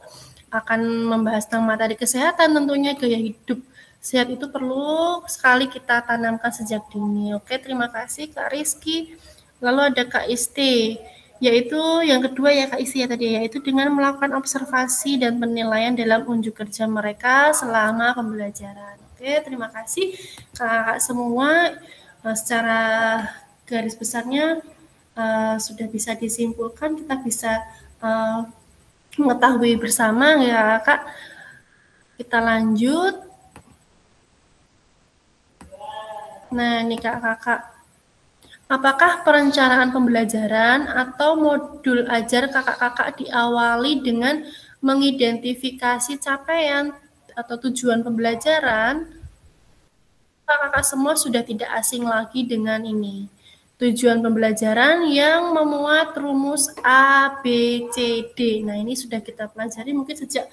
akan membahas tentang materi kesehatan. Tentunya gaya hidup sehat itu perlu sekali kita tanamkan sejak dini. Oke, terima kasih Kak Rizky. Lalu ada Kak Isti, yaitu yang kedua ya Kak Isti ya tadi, yaitu dengan melakukan observasi dan penilaian dalam unjuk kerja mereka selama pembelajaran. Oke, terima kasih Kakak semua. Secara garis besarnya sudah bisa disimpulkan, kita bisa mengetahui bersama ya Kak. Kita lanjut. Nah, ini kakak, apakah perencanaan pembelajaran atau modul ajar kakak-kakak diawali dengan mengidentifikasi capaian atau tujuan pembelajaran? Kakak-kakak semua sudah tidak asing lagi dengan ini. Tujuan pembelajaran yang memuat rumus A, B, C, D. Nah, ini sudah kita pelajari mungkin sejak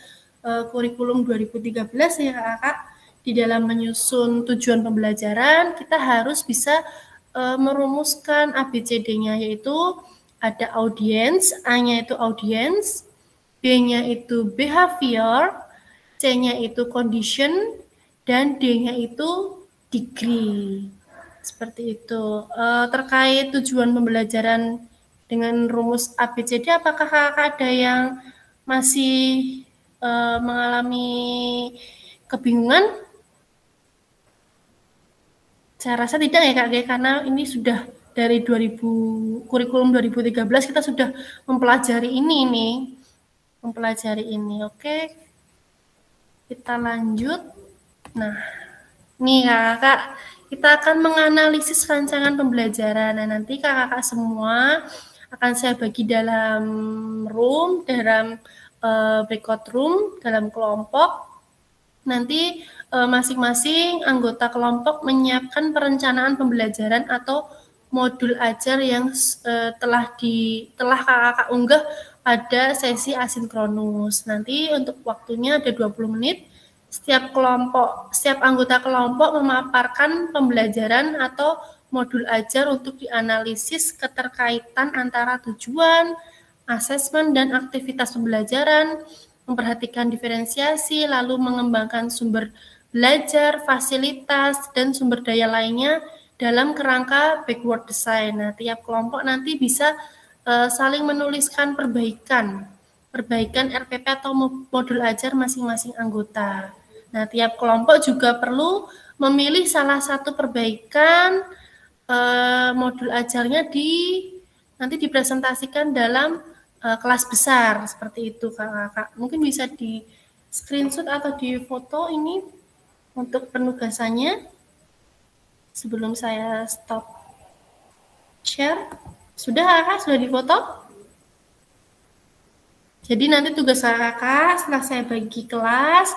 kurikulum 2013 ya kakak. Di dalam menyusun tujuan pembelajaran, kita harus bisa merumuskan ABCD-nya, yaitu ada audience, A-nya itu audience, B-nya itu behavior, C-nya itu condition, dan D-nya itu degree. Seperti itu. Terkait tujuan pembelajaran dengan rumus ABCD, apakah kakak ada yang masih mengalami kebingungan? Saya rasa tidak ya Kak, karena ini sudah dari kurikulum 2013 kita sudah mempelajari ini. Oke, kita lanjut. Nah, nih kakak, kita akan menganalisis rancangan pembelajaran. Nah, nanti kakak semua akan saya bagi dalam room, dalam breakout room, dalam kelompok. Nanti masing-masing anggota kelompok menyiapkan perencanaan pembelajaran atau modul ajar yang telah kakak unggah pada sesi asinkronus. Nanti untuk waktunya ada 20 menit. Setiap anggota kelompok memaparkan pembelajaran atau modul ajar untuk dianalisis keterkaitan antara tujuan, asesmen, dan aktivitas pembelajaran, memperhatikan diferensiasi, lalu mengembangkan sumber belajar, fasilitas, dan sumber daya lainnya dalam kerangka backward design. Nah, tiap kelompok nanti bisa saling menuliskan perbaikan RPP atau modul ajar masing-masing anggota. Nah, tiap kelompok juga perlu memilih salah satu perbaikan modul ajarnya nanti dipresentasikan dalam kelas besar seperti itu Kakak. Mungkin bisa di screenshot atau di foto ini untuk penugasannya sebelum saya stop share. Sudah Kakak, sudah difoto? Jadi nanti tugas Kakak setelah saya bagi kelas,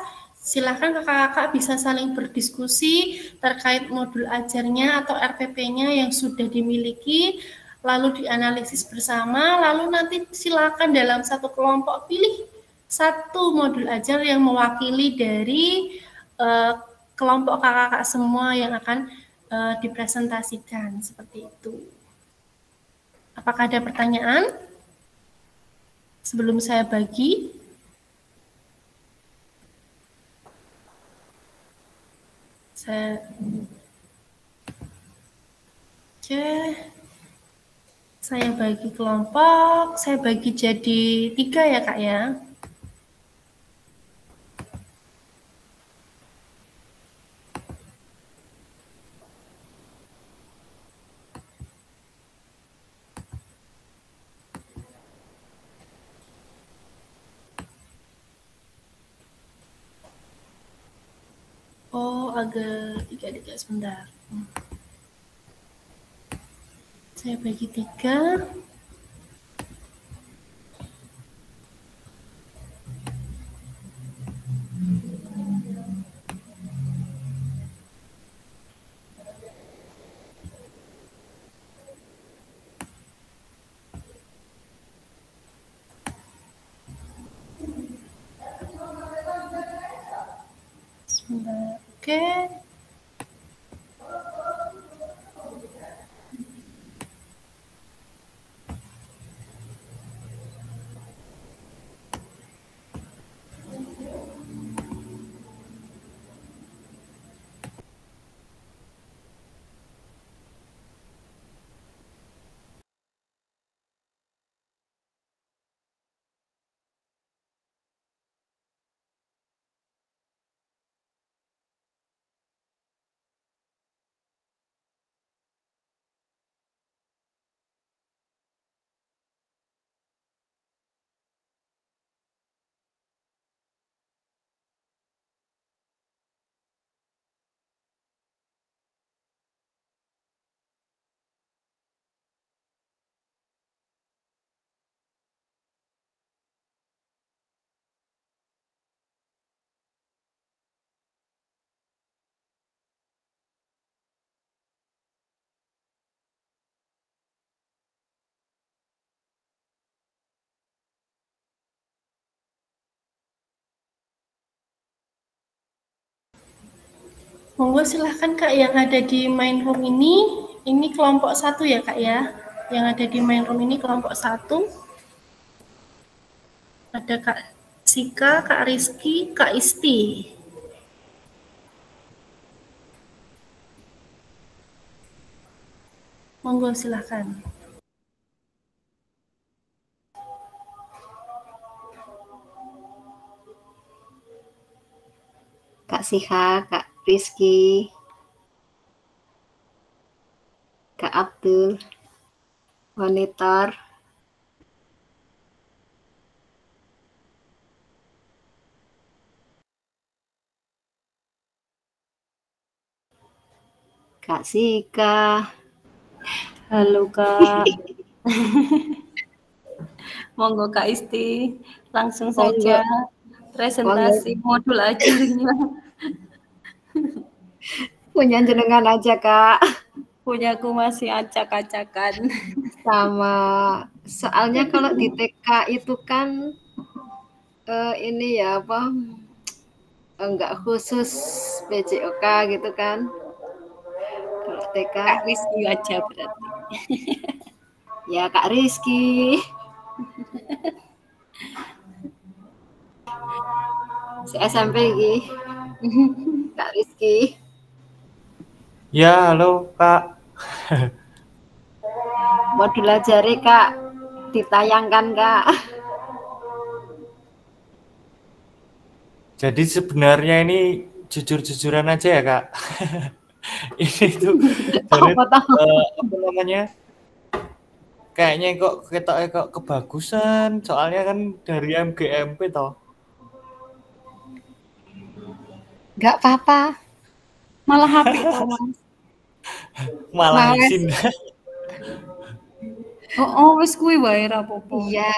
silakan kakak-kakak bisa saling berdiskusi terkait modul ajarnya atau RPP-nya yang sudah dimiliki, lalu dianalisis bersama, lalu nanti silakan dalam satu kelompok pilih satu modul ajar yang mewakili dari kelompok kakak-kakak semua yang akan dipresentasikan, seperti itu. Apakah ada pertanyaan sebelum saya bagi? Saya bagi kelompok, saya bagi jadi 3 ya Kak ya. Oh, agak 3 sebentar. Saya bagi 3. Sebentar. Oke. Monggo silahkan Kak yang ada di main room ini kelompok 1 ya Kak ya. Yang ada di main room ini kelompok 1. Ada Kak Sika, Kak Rizky, Kak Isti. Monggo silahkan. Kak Siha, Kak Rizky, Kak Abdul, monitor. Kak Sika. Halo Kak. Monggo Kak Isti, langsung saja presentasi modul ajarnya. Punya jenengan aja Kak. Punyaku masih acak-acakan. Sama, soalnya kalau di TK itu kan ini ya apa, enggak khusus PJOK gitu kan. Kalau TK Kak Rizky aja berarti. Ya Kak Rizky. Si SMP lagi. Kak Rizky. Ya, halo Kak. Modul ajare Kak ditayangkan Kak. Jadi sebenarnya ini jujur-jujuran aja ya Kak. Ini tuh dari apa namanya? Kayaknya kok kebagusan, soalnya kan dari MGMP toh. Nggak apa-apa. Malah happy toh Mas. Malah Males. izin. Oh, wis kuwi wae ra apa-apa. Iya.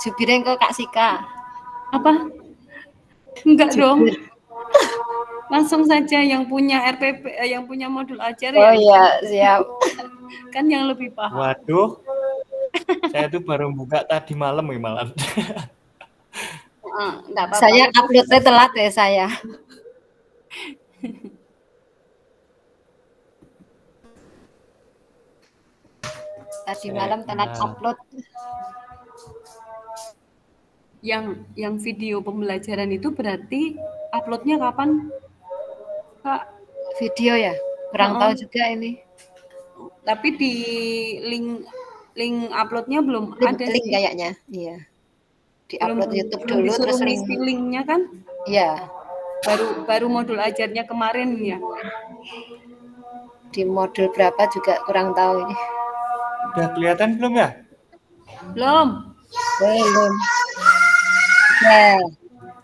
Jubire engko Kak Sika. Apa? Enggak dong. Jubir. Langsung saja yang punya RPP, yang punya modul ajar Oh ya. iya, siap. Kan yang lebih paham. Waduh. Saya tuh baru buka tadi malam ya malah. Enggak apa-apa. Saya uploadnya telat ya saya. Tadi malam telat upload. Yang video pembelajaran itu berarti uploadnya kapan, Kak? Video ya? Kurang tahu juga ini. Tapi di link uploadnya belum ada Link sih. kayaknya, iya. Di Belum, upload YouTube belum dulu disuruh terus link. ngisi linknya kan? Iya. Baru modul ajarnya kemarin ya. Di modul berapa juga kurang tahu ini. Udah kelihatan belum ya? Belum. Belum. Ya,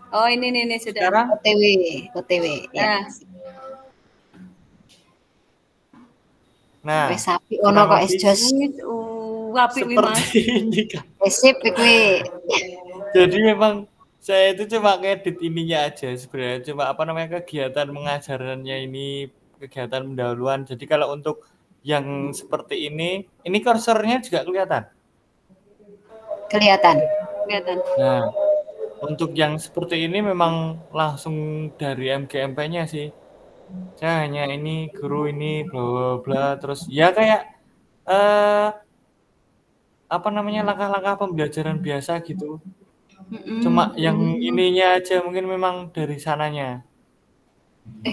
Oh ini sudah. Sekarang OTW. Ya. Nah, Wes sapi ono kok es jos. Apik wi Mas. seperti ini Kak. Wes sip kuwi. Jadi memang saya itu cuma ngedit ininya aja sebenarnya, cuma apa namanya kegiatan mengajarannya ini, kegiatan pendahuluan. Jadi kalau untuk yang seperti ini kursornya juga kelihatan. Kelihatan. Nah, untuk yang seperti ini memang langsung dari MGMP-nya sih. Saya hanya ini guru ini bla bla bla terus ya kayak apa namanya langkah-langkah pembelajaran biasa gitu. Cuma yang ininya aja mungkin memang dari sananya.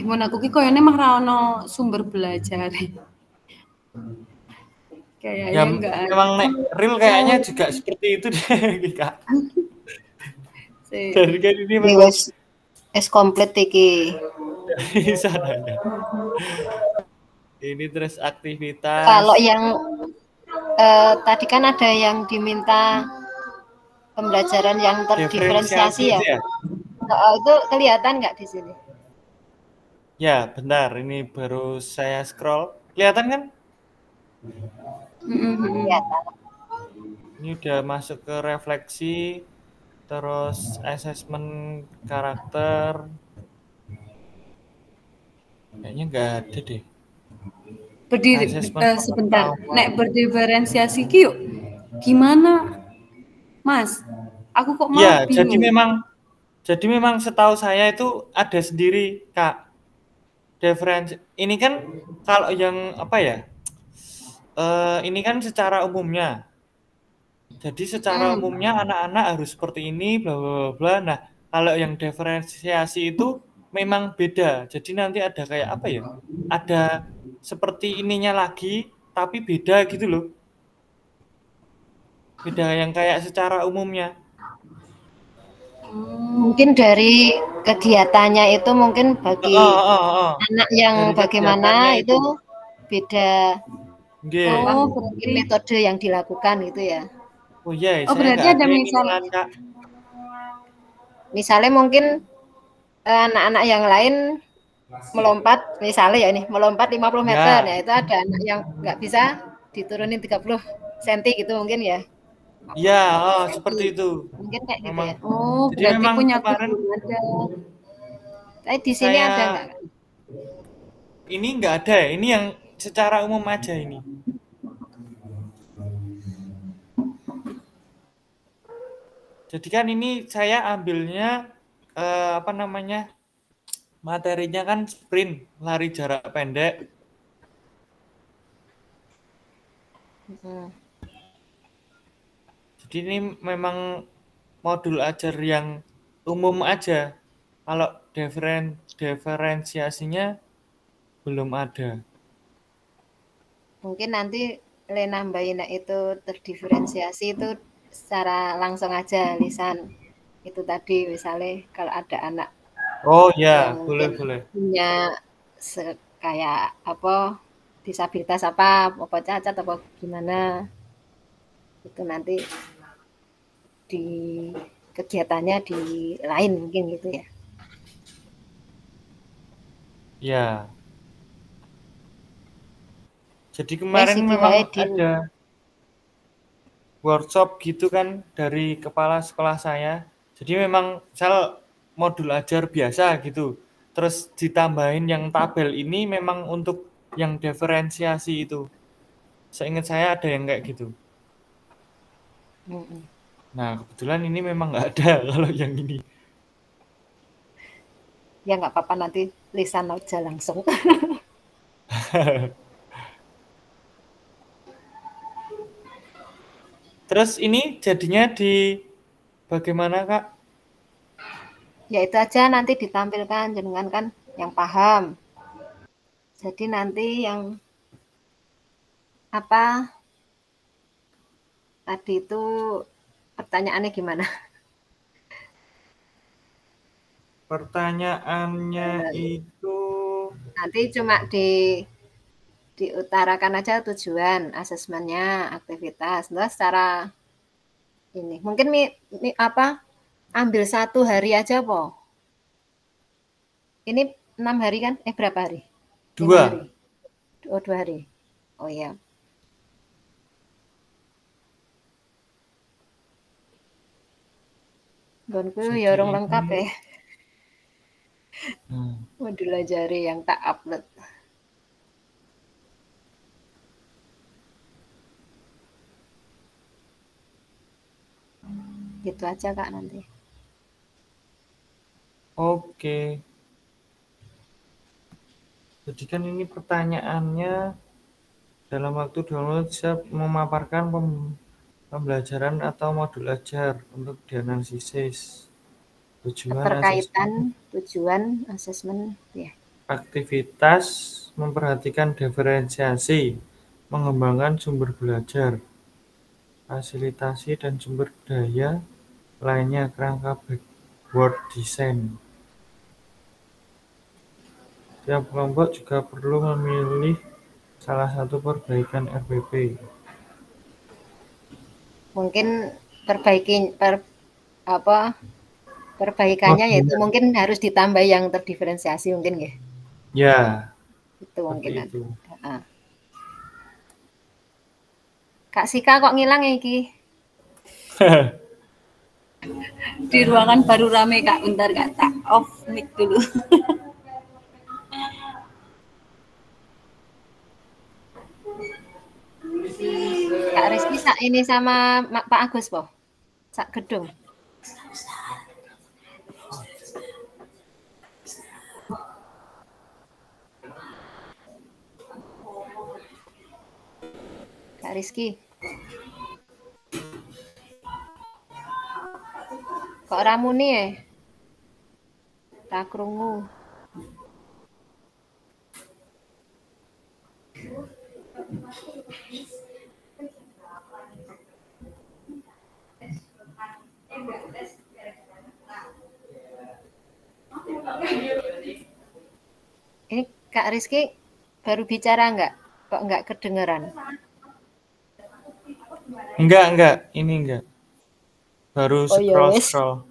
Mun aku ki koyone mah ra ono sumber belajar. Kayaknya Ya enggak ada. memang nek real kayaknya juga seperti itu deh Kak. Dari kan ini Ini memang wes komplit iki. dari sananya. Ini terus aktivitas. Kalau yang tadi kan ada yang diminta pembelajaran yang terdiferensiasi ya. Itu kelihatan nggak di sini? Ya, bentar. Ini baru saya scroll. Kelihatan kan? Kelihatan. Ini udah masuk ke refleksi, terus asesmen karakter. Kayaknya nggak ada deh. Berdiri sebentar. Nek berdiferensiasi ki yuk. Gimana? Mas, aku kok malah bingung. Jadi memang setahu saya itu ada sendiri, Kak. Diferensi. Ini kan kalau yang apa ya? Ini kan secara umumnya. Jadi secara umumnya anak-anak harus seperti ini, bla bla bla. Nah, kalau yang diferensiasi itu memang beda. Jadi nanti ada kayak apa ya? Ada seperti ininya lagi, tapi beda gitu loh. Beda yang kayak secara umumnya. Mungkin dari kegiatannya itu mungkin bagi anak yang dari bagaimana itu beda. Mungkin metode yang dilakukan gitu ya. Oh iya, berarti ada misalnya mungkin anak-anak yang lain melompat, misalnya ya ini melompat 50 meter ya, itu ada anak yang nggak bisa diturunin 30 cm gitu mungkin ya. Iya, seperti itu. Mungkin kayak gitu memang, ya. Jadi memang punya kemarin ada. Tapi di sini ada nggak? Ini nggak ada ya, ini yang secara umum aja ini. Jadi kan ini saya ambilnya apa namanya materinya kan sprint, lari jarak pendek. Jadi ini memang modul ajar yang umum aja. Kalau diferensiasinya belum ada. Mungkin nanti nambahin itu terdiferensiasi itu secara langsung aja lisan itu tadi misalnya kalau ada anak Oh ya, yang boleh mungkin boleh. punya kayak apa disabilitas apa cacat apa gimana itu nanti di kegiatannya di lain mungkin gitu ya. Ya. Jadi Wes kemarin iki memang wae di ada workshop gitu kan dari kepala sekolah saya. Jadi memang misal modul ajar biasa gitu. Terus ditambahin yang tabel ini memang untuk yang diferensiasi itu. Seingat saya ada yang kayak gitu. Nah, kebetulan ini memang nggak ada kalau yang ini. ya nggak apa-apa nanti lisan aja langsung. Terus ini jadinya di bagaimana, Kak? Ya itu aja nanti ditampilkan jenengan kan yang paham. Jadi nanti yang apa tadi itu pertanyaannya gimana? Pertanyaannya itu Nanti cuma diutarakan aja tujuan asesmennya, aktivitas. Terus secara ini mungkin apa ambil 1 hari aja po. Ini 6 hari kan? Berapa hari? 5 hari. 2. Oh 2 hari. Oh ya. Gonku ya Jadi orang lengkap ini ya. hmm, Modul ajari yang tak upload. Gitu aja Kak nanti. oke. Jadi kan ini pertanyaannya dalam waktu 2 menit siap memaparkan pembelajaran atau modul ajar untuk dianalisis. Tujuan Keterkaitan asesmen tujuan asesmen ya. aktivitas memperhatikan diferensiasi, mengembangkan sumber belajar, fasilitasi dan sumber daya lainnya kerangka backward design. Tiap kelompok juga perlu memilih salah satu perbaikan RPP. Mungkin apa perbaikannya yaitu Modulnya. mungkin harus ditambah yang terdiferensiasi mungkin ya. Ya, Itu seperti mungkin nanti. itu. Kak Sika kok ngilang ya iki? Di ruangan baru rame Kak, bentar Kak, tak off mic dulu. Kak Rizky ini sama Pak Agus po? Sak gedung. Kak Rizky. Kok ramune ya? Tak krungu. Ini Kak Rizky baru bicara enggak? Kok enggak kedengeran? Enggak, ini enggak. Baru Oh ya wes. scroll-scroll.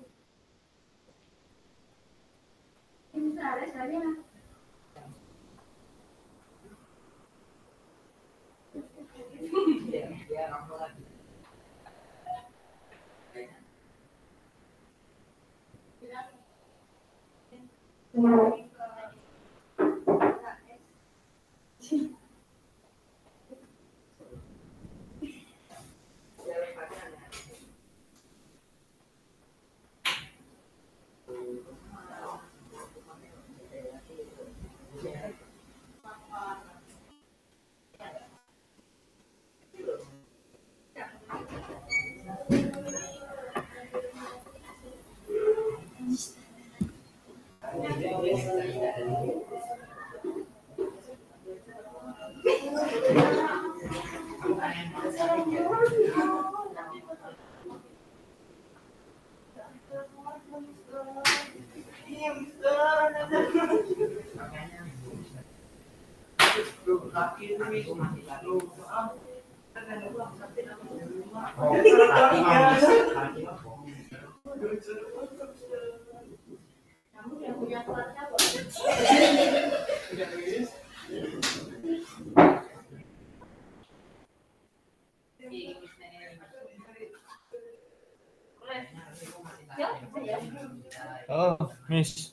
Oh, Miss.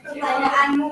Pertanyaanmu.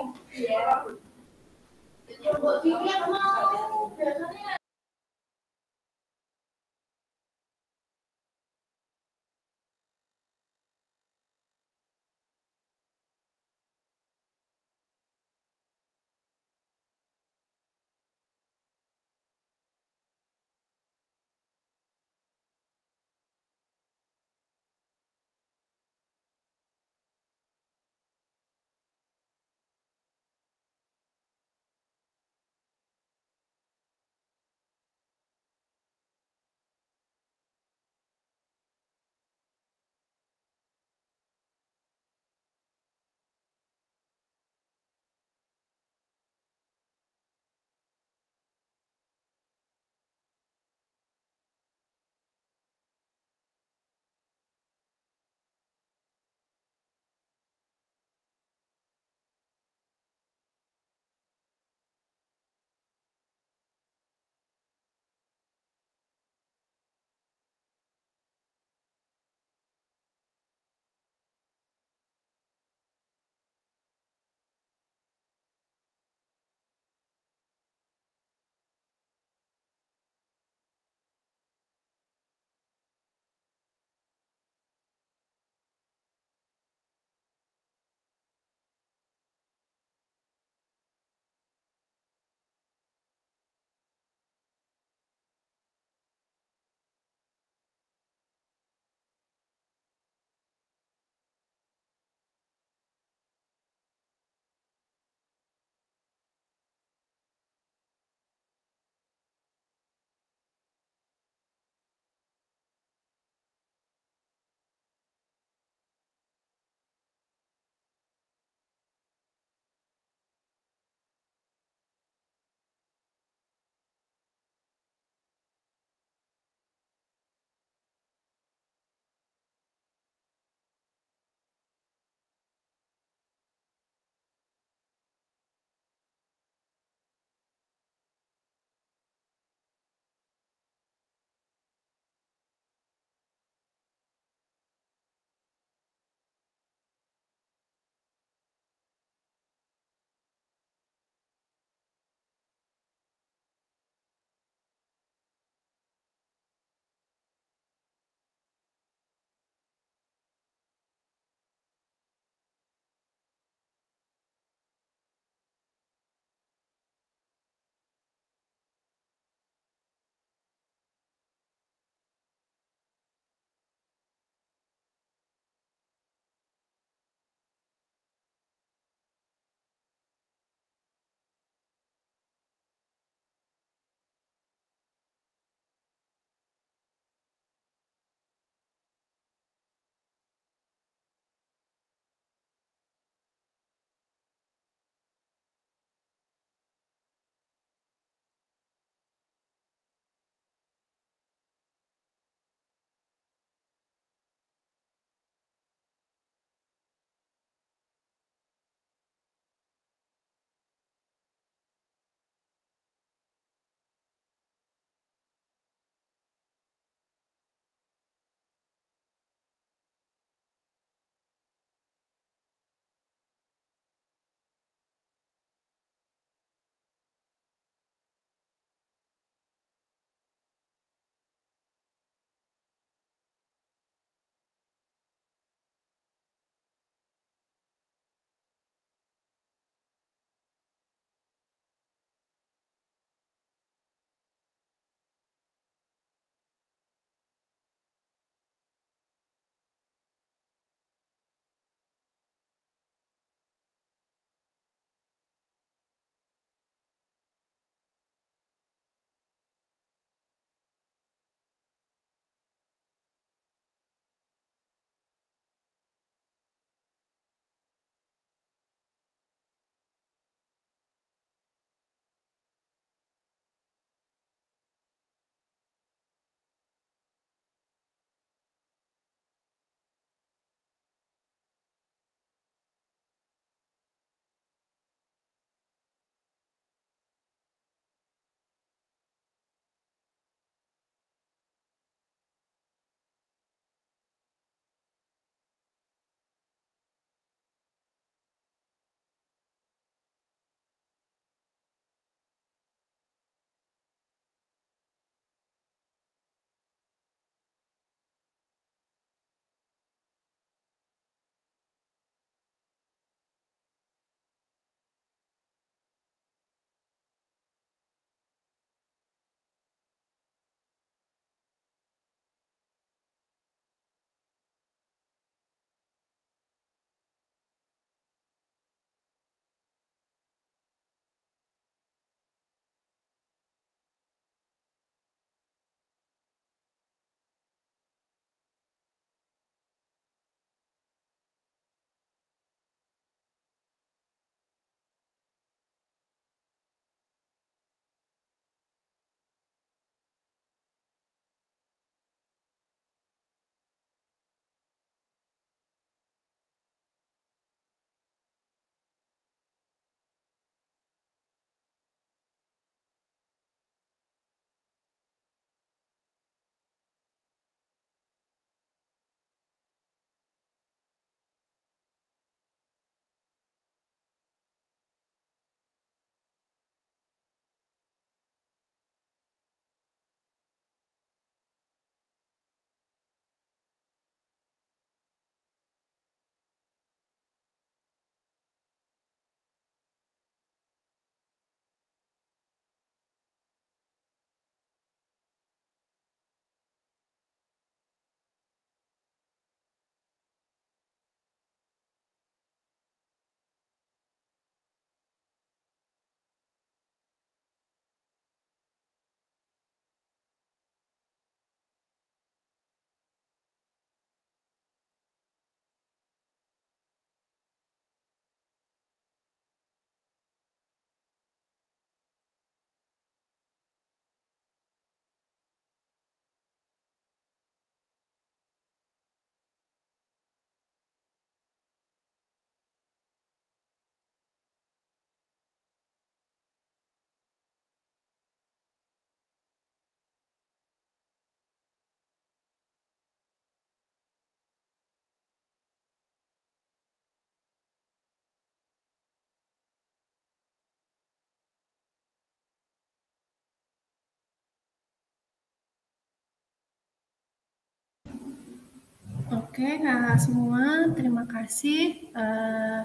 Oke, Kakak semua, terima kasih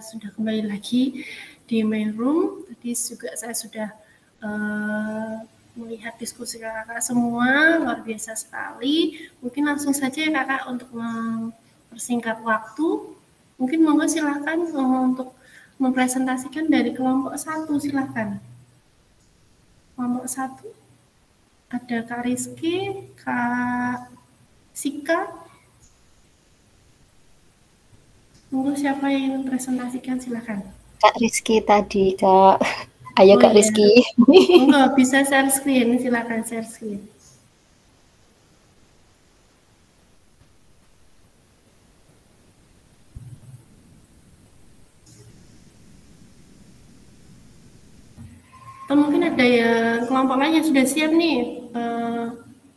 sudah kembali lagi di main room. Tadi juga saya sudah melihat diskusi kakak semua, luar biasa sekali. Mungkin langsung saja ya kakak untuk mempersingkat waktu. Mungkin monggo silakan untuk mempresentasikan dari kelompok 1, silakan. Kelompok 1 ada Kak Rizky, Kak Sika. Monggo siapa yang ingin presentasikan silakan. Kak Rizky tadi, Kak. Ayo Kak iya. Rizky. Monggo bisa share screen, silakan share screen. Atau mungkin ada yang kelompok lain yang sudah siap nih.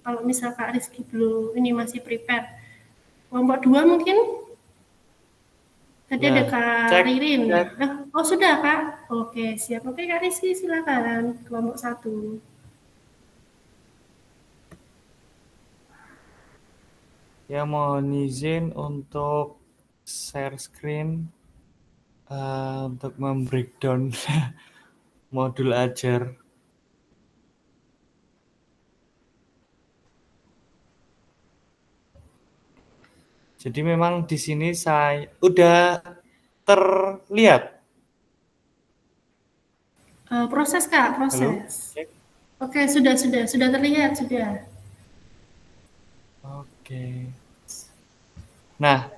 Kalau misal Kak Rizky belum, ini masih prepare. Kelompok 2 mungkin? Tadi ada Kak Ririn. Oh sudah Kak? Oke siap. Oke Kak Rizky silakan. Kelompok 1. Ya mohon izin untuk share screen untuk membreakdown modul ajar. Jadi memang di sini saya udah terlihat. Proses Kak, proses. Halo? Oke, sudah terlihat, sudah. Oke. Nah,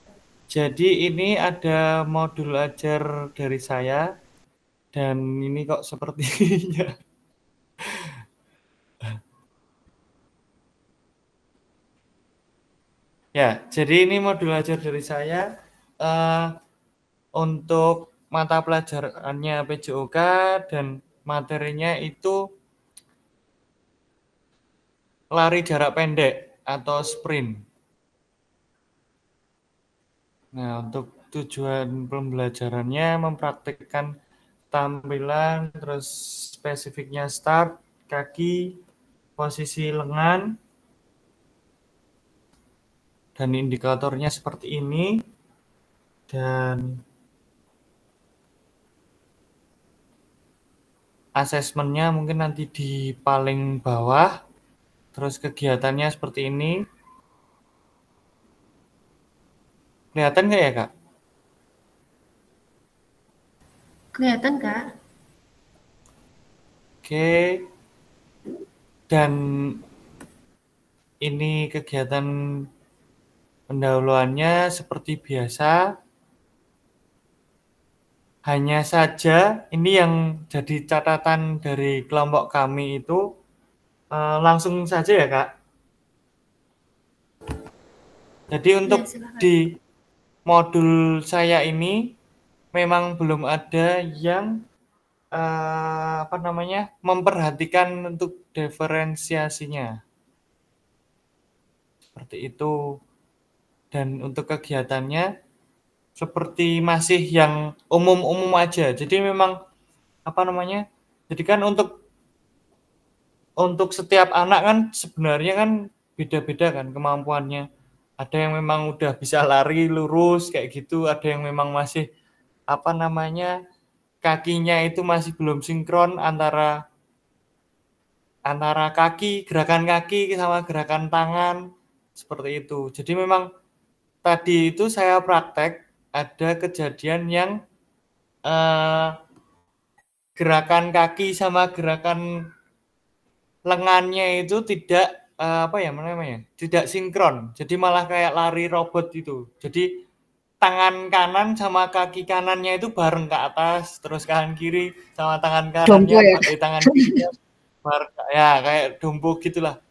jadi ini ada modul ajar dari saya dan ini kok sepertinya. Ya, jadi ini modul ajar dari saya untuk mata pelajarannya PJOK dan materinya itu lari jarak pendek atau sprint. Nah, untuk tujuan pembelajarannya mempraktikkan tampilan, terus spesifiknya start, kaki, posisi lengan, dan indikatornya seperti ini. Dan asesmennya mungkin nanti di paling bawah. Terus kegiatannya seperti ini. Kelihatan nggak ya, Kak? Kelihatan, Kak? Oke. Dan ini kegiatan pendahuluannya seperti biasa. Hanya saja ini yang jadi catatan dari kelompok kami itu langsung saja ya, Kak. Jadi untuk di modul saya ini memang belum ada yang memperhatikan untuk diferensiasinya. Seperti itu. Dan untuk kegiatannya seperti masih yang umum-umum aja. Jadi memang jadi kan untuk setiap anak kan sebenarnya kan beda-beda kan kemampuannya. Ada yang memang udah bisa lari lurus kayak gitu, ada yang memang masih kakinya itu masih belum sinkron antara gerakan kaki sama gerakan tangan seperti itu. Jadi memang tadi itu saya praktek ada kejadian yang gerakan kaki sama gerakan lengannya itu tidak tidak sinkron. Jadi malah kayak lari robot itu. Jadi tangan kanan sama kaki kanannya itu bareng ke atas, terus kanan kiri sama tangan kanannya tangan kirinya bareng ya kayak dombo gitulah.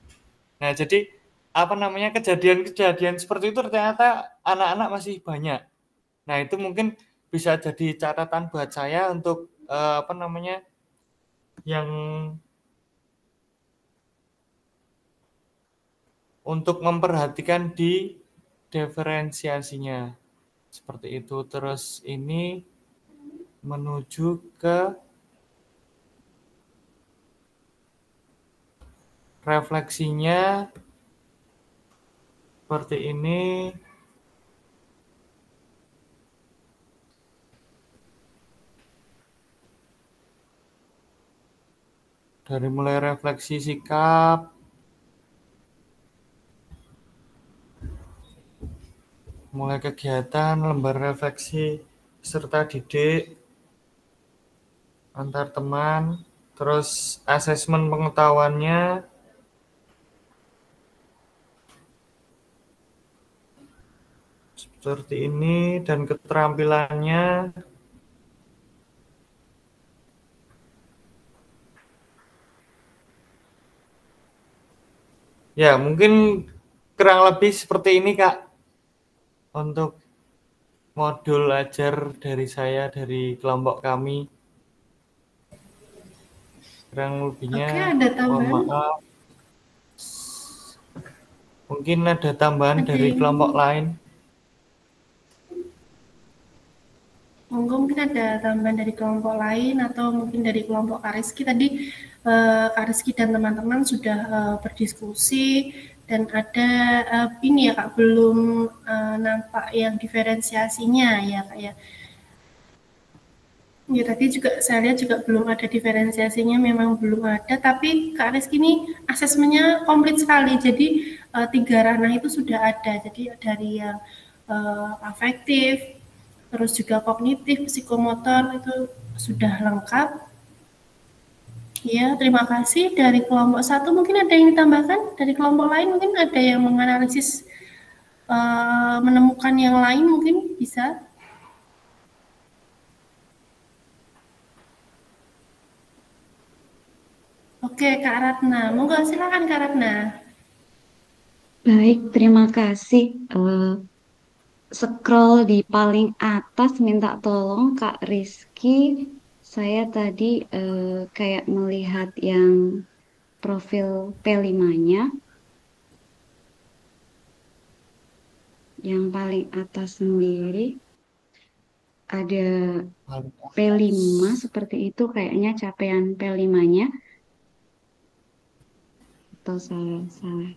Nah, jadi kejadian-kejadian seperti itu ternyata anak-anak masih banyak. Nah, itu mungkin bisa jadi catatan buat saya untuk yang untuk memperhatikan di diferensiasinya. Seperti itu. Terus ini menuju ke refleksinya seperti ini. Dari mulai refleksi sikap, mulai kegiatan, lembar refleksi peserta didik, antar teman, terus asesmen pengetahuannya, seperti ini, dan keterampilannya. Ya, mungkin kurang lebih seperti ini, Kak, untuk modul ajar dari saya, dari kelompok kami. Kurang lebihnya, Oke, ada mohon tambahan. maaf. Mungkin ada tambahan Ada dari yang- kelompok lain. Mungkin ada tambahan dari kelompok lain atau mungkin dari kelompok Kak Rizky. Tadi Kak Rizky dan teman-teman sudah berdiskusi dan ada ini ya Kak, belum nampak yang diferensiasinya ya Kak ya. Ya tadi juga saya lihat juga belum ada diferensiasinya, memang belum ada, tapi Kak Rizky ini asesmennya komplit sekali. Jadi 3 ranah itu sudah ada. Jadi dari yang afektif, terus juga kognitif, psikomotor itu sudah lengkap. Ya, terima kasih. Dari kelompok 1 mungkin ada yang ditambahkan, dari kelompok lain mungkin ada yang menganalisis menemukan yang lain mungkin bisa. Oke, Kak Ratna. Monggo silakan Kak Ratna. Baik, terima kasih. Scroll di paling atas minta tolong Kak Rizky. Saya tadi kayak melihat yang profil P5-nya. Yang paling atas sendiri ada P5 seperti itu, kayaknya capaian P5-nya. Atau salah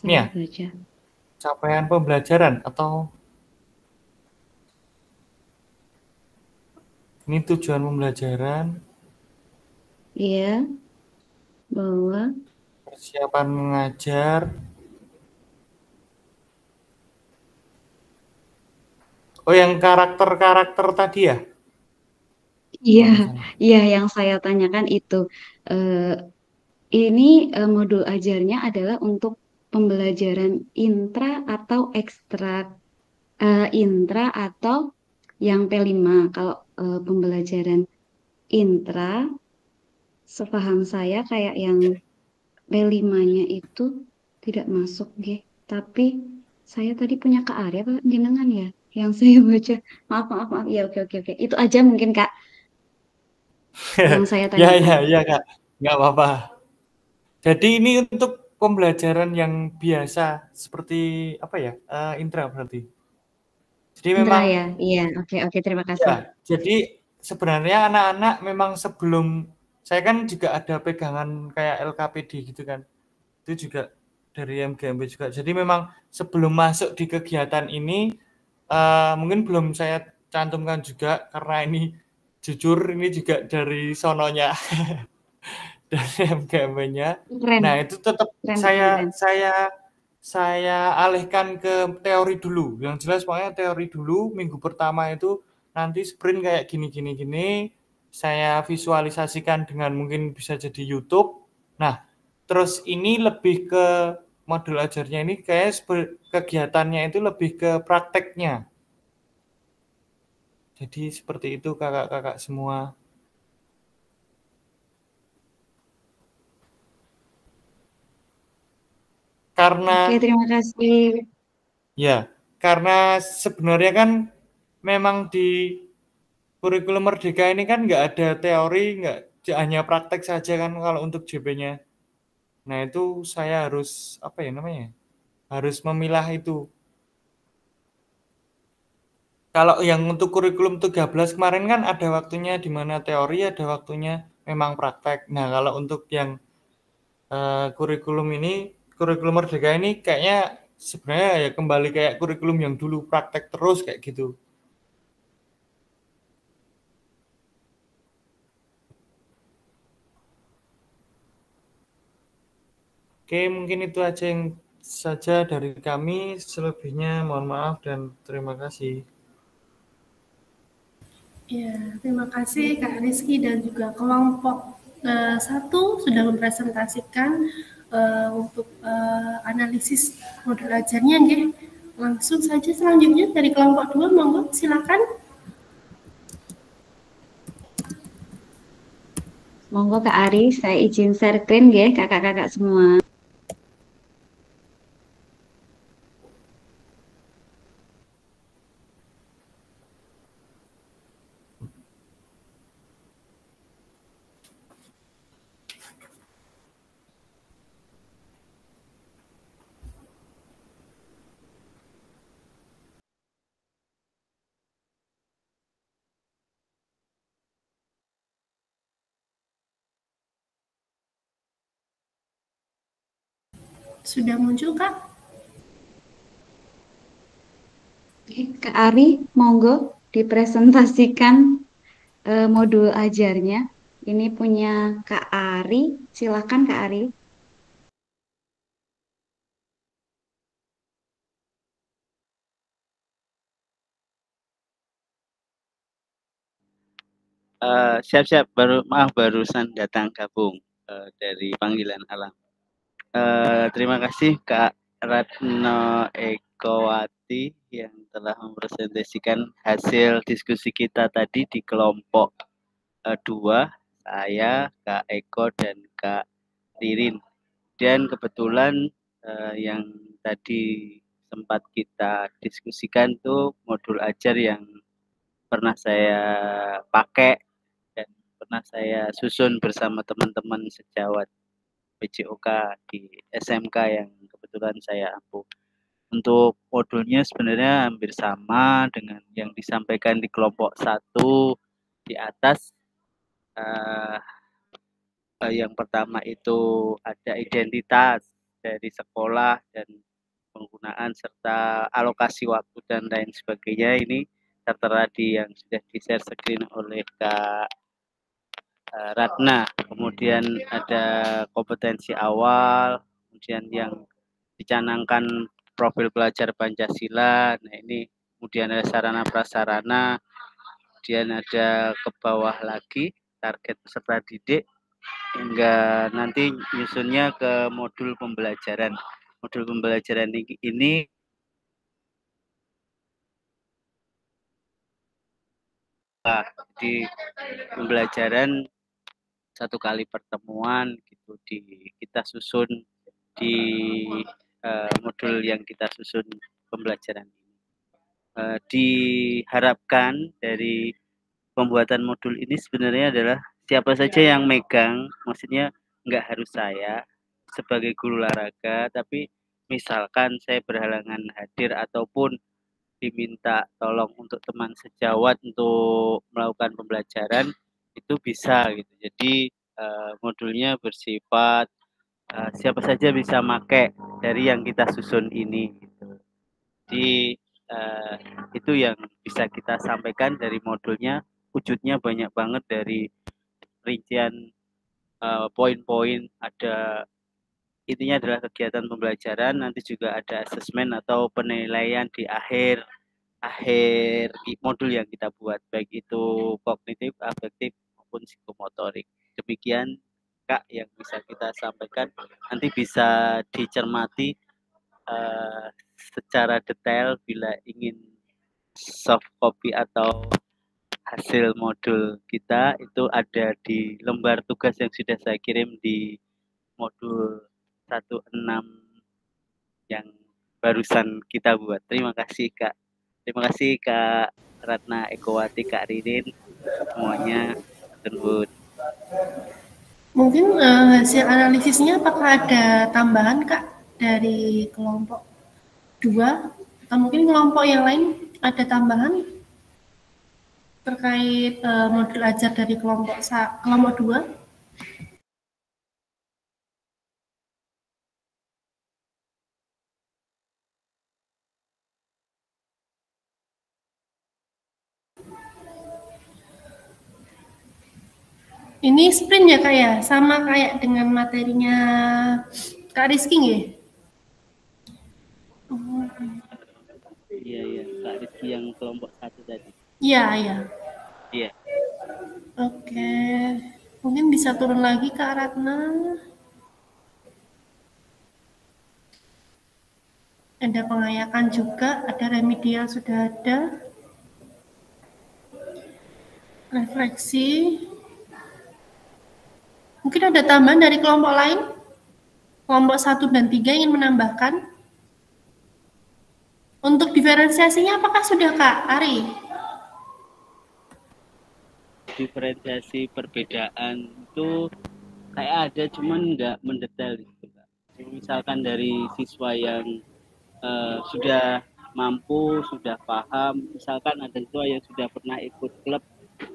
Ya, baca. capaian pembelajaran atau ini tujuan pembelajaran, Iya, bahwa persiapan mengajar. Oh, yang karakter-karakter tadi ya? iya, Oh, sana. iya yang saya tanyakan itu. Ini modul ajarnya adalah untuk pembelajaran intra atau ekstra, intra atau yang P5. Kalau pembelajaran intra, sepaham saya kayak yang P5-nya itu tidak masuk, Nggih. Tapi saya tadi punya Kak Arya, Pak, jenengan ya, yang saya baca. Maaf, maaf, maaf. Ya, oke, oke, oke. Itu aja mungkin, Kak, yang saya Ya, tanyakan. ya, Kak. Nggak apa-apa. Jadi ini untuk pembelajaran yang biasa seperti apa ya? Intra berarti. Jadi Indra memang ya, iya, oke, oke, terima kasih. ya, jadi sebenarnya anak-anak memang sebelum saya kan juga ada pegangan kayak LKPD gitu kan. Itu juga dari MGMP juga. Jadi memang sebelum masuk di kegiatan ini mungkin belum saya cantumkan juga karena ini jujur ini juga dari sononya dari MGMP-nya. Keren, Nah, itu tetap keren, keren, saya keren. saya saya alihkan ke teori dulu. Yang jelas pokoknya teori dulu. Minggu pertama itu nanti sprint kayak gini. Saya visualisasikan dengan mungkin bisa jadi YouTube. Nah, terus ini lebih ke modul ajarnya ini kayak kegiatannya itu lebih ke prakteknya. Jadi seperti itu kakak-kakak semua. Karena Oke, terima kasih. ya, karena sebenarnya kan memang di kurikulum Merdeka ini kan nggak ada teori, nggak hanya praktek saja kan kalau untuk JP-nya. Nah itu saya harus apa ya namanya? Harus memilah itu. Kalau yang untuk kurikulum 13 kemarin kan ada waktunya di mana teori, ada waktunya memang praktek. Nah kalau untuk yang kurikulum ini, kurikulum Merdeka ini kayaknya sebenarnya ya kembali kayak kurikulum yang dulu praktek terus kayak gitu. Oke, mungkin itu aja yang saja dari kami. Selebihnya mohon maaf dan terima kasih. Ya, terima kasih Kak Rizky dan juga kelompok 1 sudah mempresentasikan untuk analisis modul ajarnya. Nggih. Langsung saja selanjutnya dari kelompok 2, monggo silakan. Monggo Kak Ari, saya izin share screen nggih kakak-kakak semua. Sudah muncul, Kak? Oke, Kak Ari, monggo dipresentasikan modul ajarnya. Ini punya Kak Ari, silakan Kak Ari. Siap-siap, barusan datang gabung dari panggilan alam. Terima kasih Kak Ratno Ekowati yang telah mempresentasikan hasil diskusi kita tadi di kelompok 2, saya, Kak Eko, dan Kak Ririn. Dan kebetulan yang tadi sempat kita diskusikan tuh modul ajar yang pernah saya pakai dan pernah saya susun bersama teman-teman sejawat PJOK di SMK yang kebetulan saya ampu. Untuk modulnya sebenarnya hampir sama dengan yang disampaikan di kelompok 1 di atas. Yang pertama itu ada identitas dari sekolah dan penggunaan serta alokasi waktu dan lain sebagainya. Ini tertera di yang sudah di-share screen oleh Kak Ratna. Kemudian ada kompetensi awal, kemudian yang dicanangkan profil pelajar Pancasila. Nah, ini kemudian ada sarana prasarana, kemudian ada ke bawah lagi target peserta didik hingga nanti nyusunnya ke modul pembelajaran. Modul pembelajaran ini di pembelajaran 1 kali pertemuan gitu kita susun di modul yang kita susun pembelajaran ini. Diharapkan dari pembuatan modul ini sebenarnya adalah siapa saja yang megang, maksudnya nggak harus saya sebagai guru olahraga, tapi misalkan saya berhalangan hadir ataupun diminta tolong untuk teman sejawat untuk melakukan pembelajaran itu bisa gitu. Jadi modulnya bersifat siapa saja bisa pakai dari yang kita susun ini gitu. Jadi itu yang bisa kita sampaikan dari modulnya. Wujudnya banyak banget dari rincian poin-poin, ada intinya adalah kegiatan pembelajaran, nanti juga ada asesmen atau penilaian di akhir modul yang kita buat, baik itu kognitif, afektif maupun psikomotorik. Demikian Kak yang bisa kita sampaikan, nanti bisa dicermati secara detail bila ingin soft copy atau hasil modul kita itu ada di lembar tugas yang sudah saya kirim di modul 16 yang barusan kita buat. Terima kasih Kak. Terima kasih Kak Ratna Ekowati, Kak Ririn, semuanya. Tentu. Mungkin hasil analisisnya apakah ada tambahan Kak dari kelompok 2 atau mungkin kelompok yang lain ada tambahan terkait modul ajar dari kelompok 2? Ini sprint ya Kak ya, sama kayak dengan materinya Kak Rizky nggih? Iya, Kak Rizky yang kelompok 1 tadi. Iya, iya. Iya. Oke. Mungkin bisa turun lagi Kak Ratna. Ada pengayakan juga, ada remedial sudah ada. Refleksi. Mungkin ada tambahan dari kelompok lain? Kelompok 1 dan 3 ingin menambahkan? Untuk diferensiasinya apakah sudah Kak Ari? Diferensiasi perbedaan itu kayak ada, cuman nggak mendetail gitu, Kak. Misalkan dari siswa yang sudah mampu, sudah paham, misalkan ada siswa yang sudah pernah ikut klub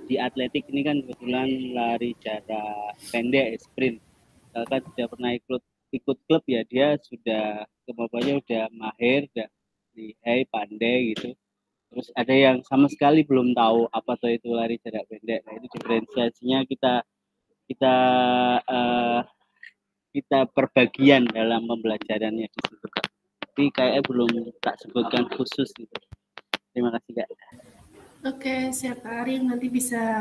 di atletik, ini kan kebetulan lari jarak pendek, sprint, misalkan sudah pernah ikut klub, ya dia sudah kemampuannya udah mahir, udah lihai, pandai gitu. Terus ada yang sama sekali belum tahu apa tuh itu lari jarak pendek. Nah, itu diferensiasinya kita uh, kita perbagian dalam pembelajarannya di situ, Kak. Tapi kayaknya belum tak sebutkan khusus gitu. Terima kasih, Kak. Oke, siap Kak Ari. Nanti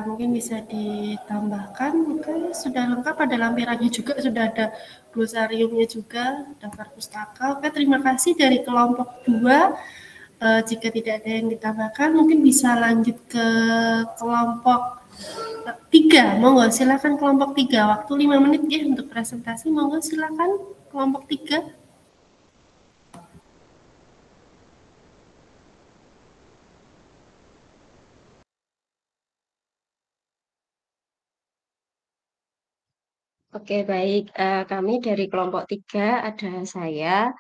mungkin bisa ditambahkan. Oke, sudah lengkap, ada lampirannya juga, sudah ada glosariumnya juga, daftar pustaka. Oke, terima kasih dari kelompok 2. Jika tidak ada yang ditambahkan, mungkin bisa lanjut ke kelompok 3. Monggo, silakan kelompok 3. Waktu 5 menit ya untuk presentasi. Monggo, silakan kelompok 3. Oke, baik. Kami dari kelompok 3 ada saya,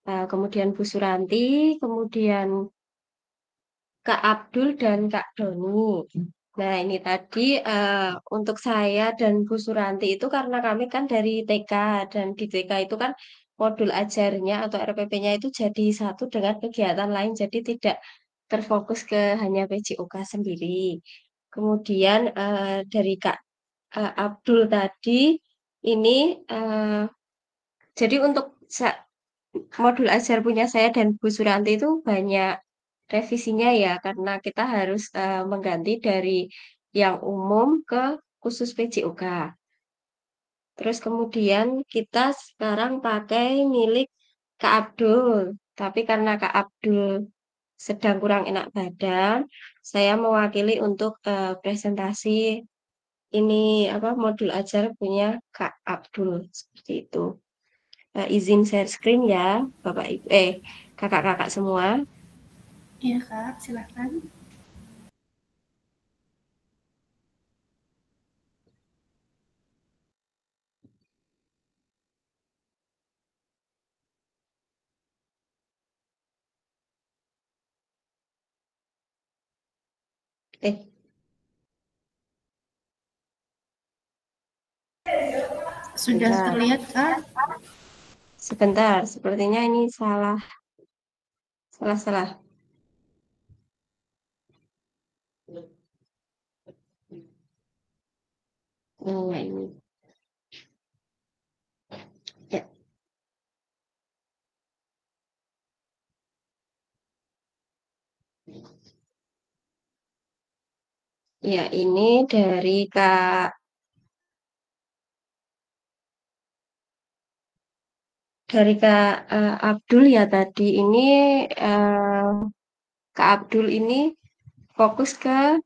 kemudian Bu Suranti, kemudian Kak Abdul dan Kak Doni. Nah, ini tadi untuk saya dan Bu Suranti itu karena kami kan dari TK, dan di TK itu kan modul ajarnya atau RPP-nya itu jadi satu dengan kegiatan lain, jadi tidak terfokus ke hanya PJOK sendiri. Kemudian dari Kak Abdul tadi ini jadi untuk modul ajar punya saya dan Bu Suranti itu banyak revisinya ya, karena kita harus mengganti dari yang umum ke khusus PJOK. Terus kemudian kita sekarang pakai milik Kak Abdul, tapi karena Kak Abdul sedang kurang enak badan, saya mewakili untuk presentasi ini modul ajar punya Kak Abdul seperti itu. Izin share screen ya, Bapak Ibu, kakak-kakak semua. Iya Kak, silakan. Sudah terlihat Kak? Sebentar, sepertinya ini salah. Nah, ini. Ya. Ya, ini dari Kak Abdul ya tadi. Ini Kak Abdul ini fokus ke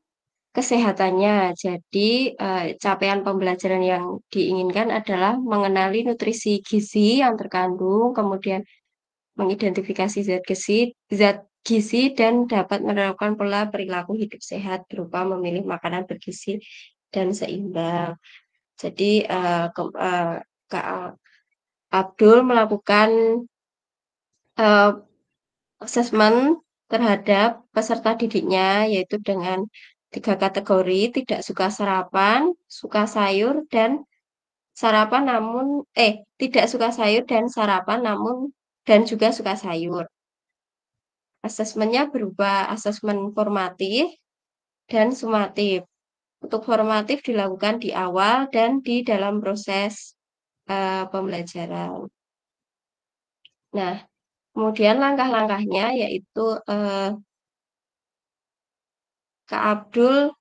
kesehatannya. Jadi capaian pembelajaran yang diinginkan adalah mengenali nutrisi gizi yang terkandung, kemudian mengidentifikasi zat gizi dan dapat menerapkan pola perilaku hidup sehat berupa memilih makanan bergizi dan seimbang. Jadi Kak Abdul melakukan asesmen terhadap peserta didiknya, yaitu dengan 3 kategori: tidak suka sarapan, suka sayur, dan sarapan namun tidak suka sayur dan sarapan namun dan juga suka sayur. Asesmennya berupa asesmen formatif dan sumatif. Untuk formatif dilakukan di awal dan di dalam proses pembelajaran. Nah, kemudian langkah-langkahnya yaitu Kak Abdul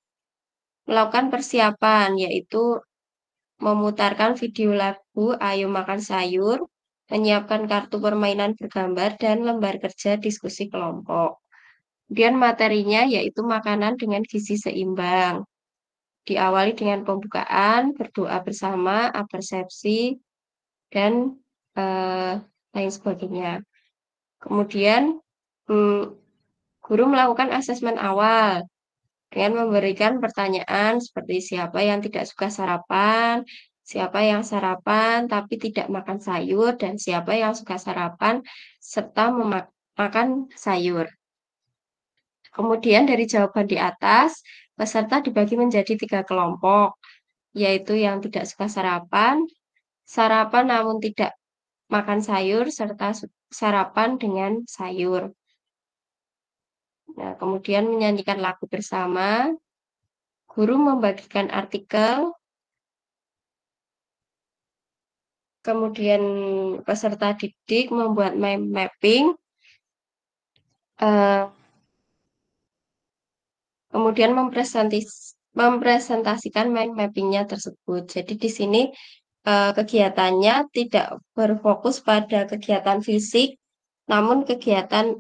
melakukan persiapan, yaitu memutarkan video lagu Ayo Makan Sayur, menyiapkan kartu permainan bergambar, dan lembar kerja diskusi kelompok. Kemudian materinya yaitu makanan dengan gizi seimbang. Diawali dengan pembukaan, berdoa bersama, apersepsi, dan lain sebagainya. Kemudian guru melakukan asesmen awal dengan memberikan pertanyaan seperti siapa yang tidak suka sarapan, siapa yang sarapan tapi tidak makan sayur, dan siapa yang suka sarapan serta makan sayur. Kemudian dari jawaban di atas, peserta dibagi menjadi 3 kelompok, yaitu yang tidak suka sarapan, sarapan namun tidak makan sayur, serta sarapan dengan sayur. Nah, kemudian menyanyikan lagu bersama, guru membagikan artikel, kemudian peserta didik membuat mind mapping, kemudian mempresentasikan mind mappingnya tersebut. Jadi di sini kegiatannya tidak berfokus pada kegiatan fisik, namun kegiatan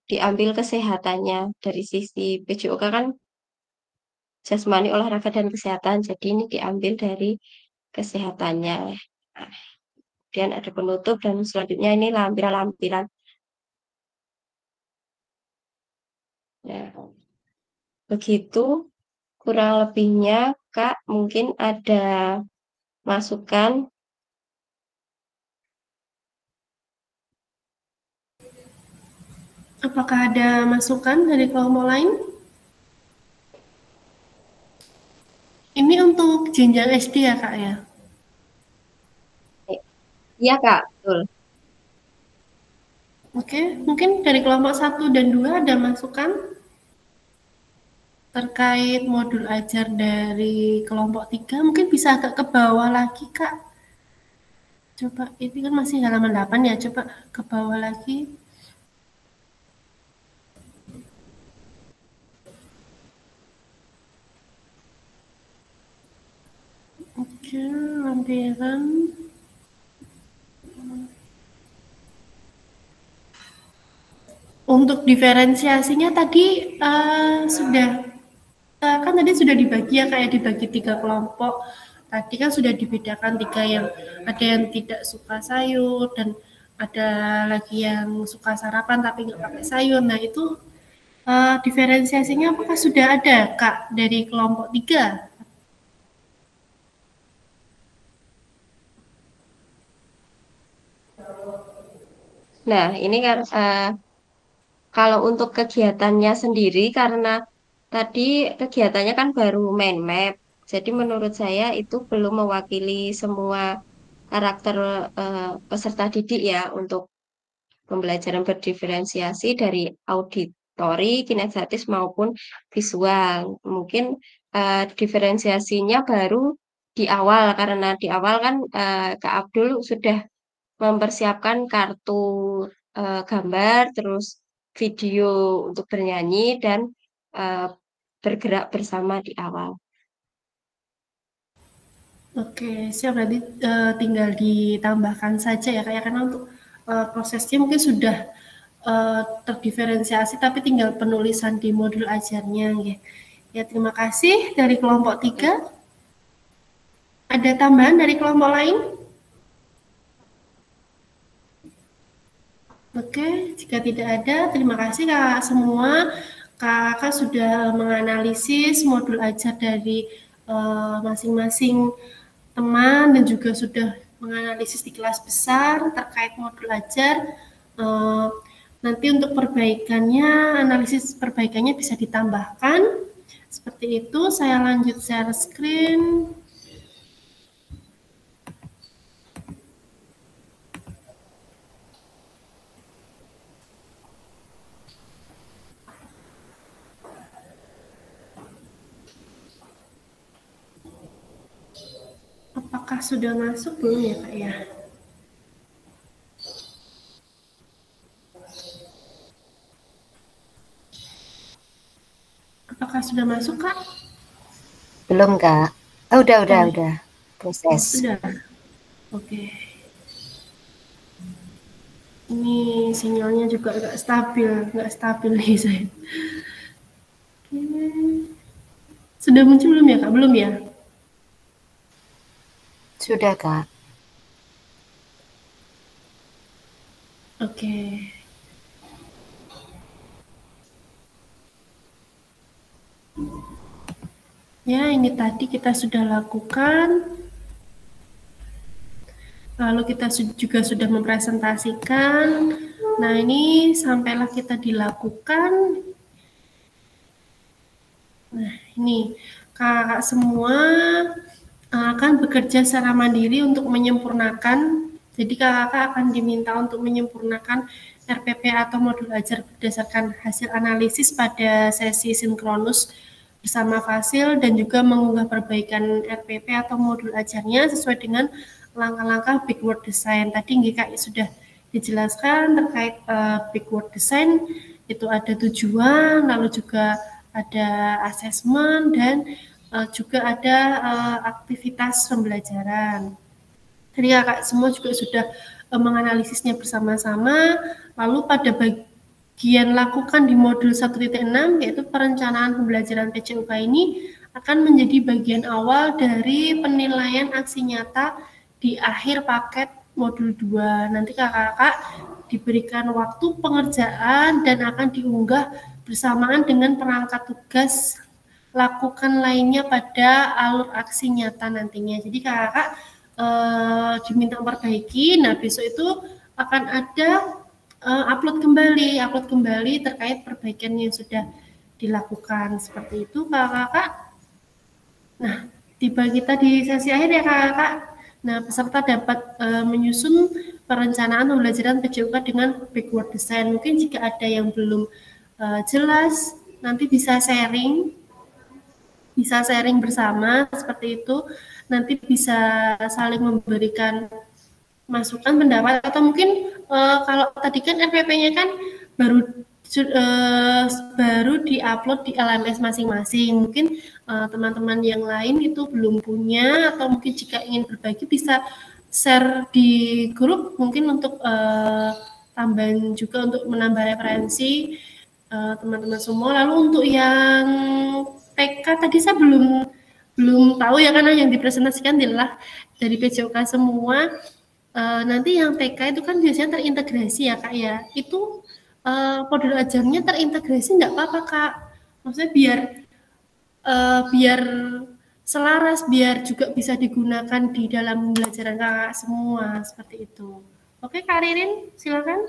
diambil kesehatannya dari sisi PJOK kan jasmani, olahraga, dan kesehatan. Jadi ini diambil dari kesehatannya. Nah, kemudian ada penutup dan selanjutnya ini lampiran-lampiran. Nah, begitu kurang lebihnya, Kak. Mungkin ada masukan. Apakah ada masukan dari kelompok lain? Ini untuk jenjang SD ya, Kak ya? Iya, Kak, betul. Oke, mungkin dari kelompok 1 dan 2 ada masukan terkait modul ajar dari kelompok 3. Mungkin bisa agak ke bawah lagi, Kak. Coba, ini kan masih halaman 8 ya, coba ke bawah lagi. Oke, lampiran. Untuk diferensiasinya tadi sudah kan tadi sudah dibagi ya, kayak dibagi 3 kelompok. Tadi kan sudah dibedakan 3 yang ada yang tidak suka sayur dan ada lagi yang suka sarapan tapi nggak pakai sayur. Nah itu diferensiasinya apakah sudah ada, Kak, dari kelompok 3? Nah, ini kan kalau untuk kegiatannya sendiri, karena tadi kegiatannya kan baru mind map, jadi menurut saya itu belum mewakili semua karakter peserta didik ya untuk pembelajaran berdiferensiasi dari auditori, kinestetis maupun visual. Mungkin diferensiasinya baru di awal, karena di awal kan Kak Abdul sudah mempersiapkan kartu gambar, terus video untuk bernyanyi, dan bergerak bersama di awal. Oke, siap, berarti tinggal ditambahkan saja ya, kayak karena untuk prosesnya mungkin sudah terdiferensiasi, tapi tinggal penulisan di modul ajarnya. Ya, terima kasih dari kelompok 3. Ada tambahan dari kelompok lain? Oke, jika tidak ada, terima kasih Kakak semua. Kakak sudah menganalisis modul ajar dari masing-masing teman dan juga sudah menganalisis di kelas besar terkait modul ajar. Nanti untuk perbaikannya, analisis perbaikannya bisa ditambahkan. Seperti itu, saya lanjut share screen. Apakah sudah masuk belum ya, Kak ya? Apakah sudah masuk, Kak? Belum, Kak. Oh, udah. Proses. Sudah. Oke. Ini sinyalnya juga nggak stabil nih saya. Oke. Sudah muncul belum ya, Kak? Belum ya? Sudah, Kak. Oke. Ya, ini tadi kita sudah lakukan. Lalu kita juga sudah mempresentasikan. Nah, ini sampailah kita dilakukan. Nah, ini kakak semua akan bekerja secara mandiri untuk menyempurnakan. Jadi kakak akan diminta untuk menyempurnakan RPP atau modul ajar berdasarkan hasil analisis pada sesi sinkronus bersama Fasil dan juga mengunggah perbaikan RPP atau modul ajarnya sesuai dengan langkah-langkah backward design. Tadi Kak sudah dijelaskan terkait backward design, itu ada tujuan, lalu juga ada asesmen dan juga ada aktivitas pembelajaran. Jadi kakak semua juga sudah menganalisisnya bersama-sama. Lalu pada bagian lakukan di modul 1.6 yaitu perencanaan pembelajaran PCUK ini akan menjadi bagian awal dari penilaian aksi nyata di akhir paket modul 2. Nanti kakak-kakak diberikan waktu pengerjaan dan akan diunggah bersamaan dengan perangkat tugas lakukan lainnya pada alur aksi nyata nantinya. Jadi kakak diminta memperbaiki. Nah, besok itu akan ada upload kembali terkait perbaikan yang sudah dilakukan. Seperti itu kakak-kakak. Nah, tiba kita di sesi akhir ya kakak. Nah, peserta dapat menyusun perencanaan pembelajaran PJUK dengan backward design. Mungkin jika ada yang belum jelas, nanti bisa sharing bersama seperti itu. Nanti bisa saling memberikan masukan pendapat atau mungkin kalau tadi kan RPP-nya kan baru diupload di LMS masing-masing. Mungkin teman-teman yang lain itu belum punya atau mungkin jika ingin berbagi bisa share di grup mungkin untuk tambahan juga untuk menambah referensi teman-teman semua. Lalu untuk yang TK tadi saya belum tahu ya karena yang dipresentasikan adalah dari PJOK semua. Nanti yang TK itu kan biasanya terintegrasi ya Kak ya. Itu modul ajarnya terintegrasi nggak apa-apa Kak. Maksudnya biar selaras, biar juga bisa digunakan di dalam pembelajaran kakak semua seperti itu. Oke Kak Ririn, silakan.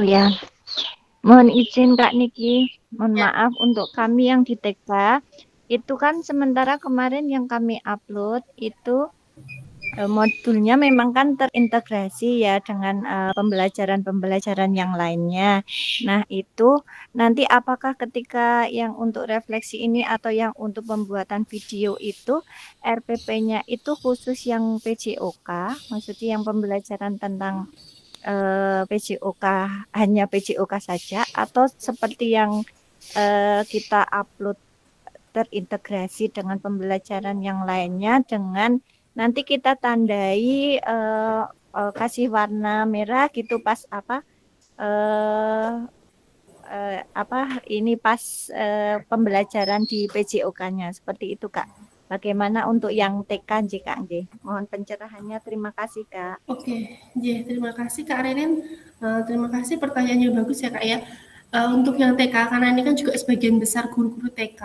Oh ya, mohon izin Kak Niki, mohon maaf untuk kami yang di TK. Itu kan sementara kemarin yang kami upload itu modulnya memang kan terintegrasi ya dengan pembelajaran yang lainnya. Nah itu nanti apakah ketika yang untuk refleksi ini atau yang untuk pembuatan video itu RPP-nya itu khusus yang PJOK, maksudnya yang pembelajaran tentang PJOK hanya PJOK saja atau seperti yang kita upload terintegrasi dengan pembelajaran yang lainnya dengan nanti kita tandai kasih warna merah gitu pas ini pas pembelajaran di PJOK-nya seperti itu Kak. Bagaimana untuk yang TK Kak? Mohon pencerahannya, terima kasih Kak. Oke, terima kasih Kak Ririn. Terima kasih pertanyaannya bagus ya Kak ya. Untuk yang TK karena ini kan juga sebagian besar guru-guru TK